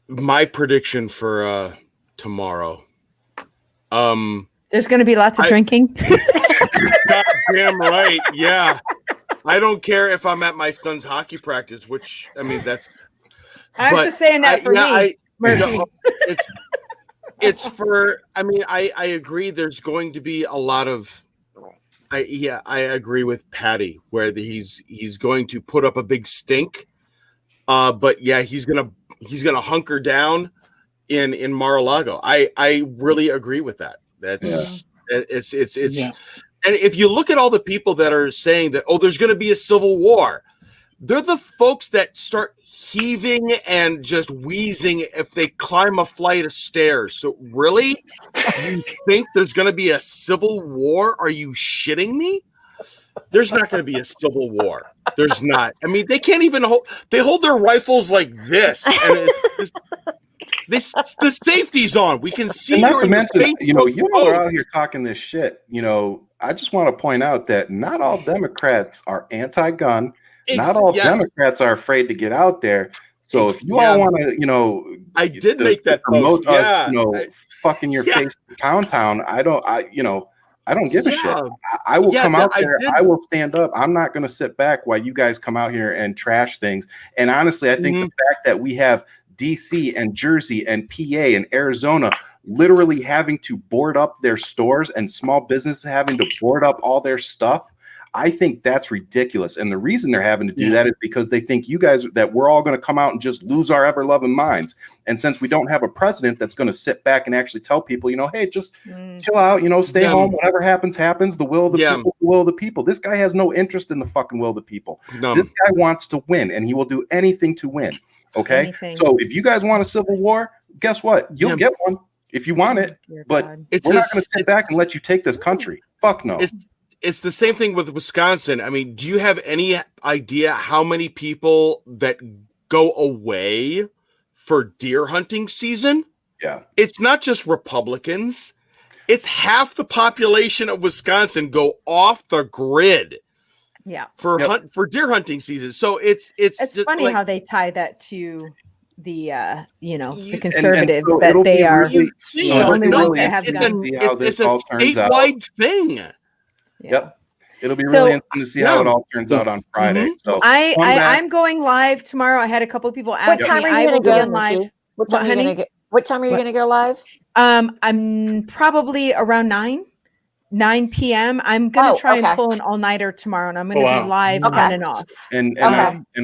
My prediction for tomorrow. There's going to be lots of drinking. God damn right. Yeah. I don't care if I'm at my son's hockey practice, which, I mean, that's. I'm just saying that for me. It's for, I mean, I agree. There's going to be a lot of, I agree with Patty where he's going to put up a big stink. But yeah, he's gonna hunker down in Mar-a-Lago. I really agree with that. That's it's and if you look at all the people that are saying that, oh, there's gonna be a civil war, they're the folks that start heaving and just wheezing if they climb a flight of stairs. So really, you think there's gonna be a civil war? Are you shitting me? There's not going to be a civil war. There's not. I mean, they can't even hold. They hold their rifles like this, and the safety's on. We can see. Not to mention, you all are out here talking this shit. You know, I just want to point out that not all Democrats are anti-gun. Not all Democrats are afraid to get out there. So if you all want to, I did make that promote us, fucking your face to town. I don't give a shit. I will come out there. I will stand up. I'm not going to sit back while you guys come out here and trash things. And honestly, I think the fact that we have DC and Jersey and PA and Arizona literally having to board up their stores and small businesses having to board up all their stuff, I think that's ridiculous. And the reason they're having to do that is because they think you guys, that we're all going to come out and just lose our ever loving minds. And since we don't have a president that's going to sit back and actually tell people, hey, just chill out, stay home, whatever happens, happens, the will of the people, the will of the people. This guy has no interest in the fucking will of the people. This guy wants to win, and he will do anything to win. Okay. So if you guys want a civil war, guess what? You'll get one if you want it, but we're not going to sit back and let you take this country. Fuck no. It's the same thing with Wisconsin. I mean, do you have any idea how many people that go away for deer hunting season? Yeah. It's not just Republicans. it's half the population of Wisconsin go off the grid. Yeah. For deer hunting season. So it's funny like, how they tie that to the the and conservatives so that it'll they be are really- the only it'll ones be that have interesting guns. to see how this all turns out. statewide thing. Yep. It'll be So- really interesting to see how it all turns out on Friday. So I'm going live tomorrow. I had a couple people ask What me. time are I you will going be to on go, live. Nikki? What time are you honey? going to go? What time are you going to go live? I'm probably around 9 p.m. I'm gonna try and pull an all-nighter tomorrow, and I'm gonna be live on and off. And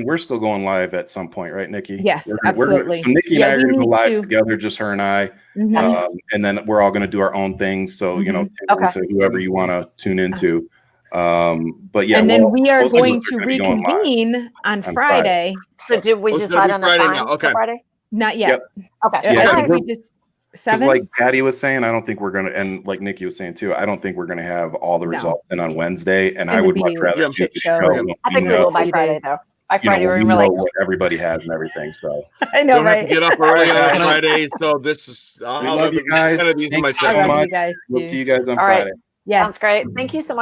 we're still going live at some point, right, Nikki? Yes, So absolutely. Nikki and I are we going to go need live to. together, just her and I, Mhm. and then we're all going to do our own things. So tune into whoever you want to tune into. But yeah, and then we are most of us going to gonna be going live reconvene on Friday. So did we decide on a time for Friday? Not yet. Okay. Yeah, I think we just because 7. like Patty was saying, I don't think we're gonna, and like Nikki was saying too, I don't think we're gonna have all the results in on Wednesday. And I It'll would much be rather a do shit the show. show. I think we will by Friday, though. By Friday, we we're know like, what everybody has and everything. So I know, Don't have right? to get up early on Friday. So this is we love you guys. kind of these Thank you myself. so much. You guys We'll too. see you guys on all right. Friday. Yes. Sounds great. Thank you so much.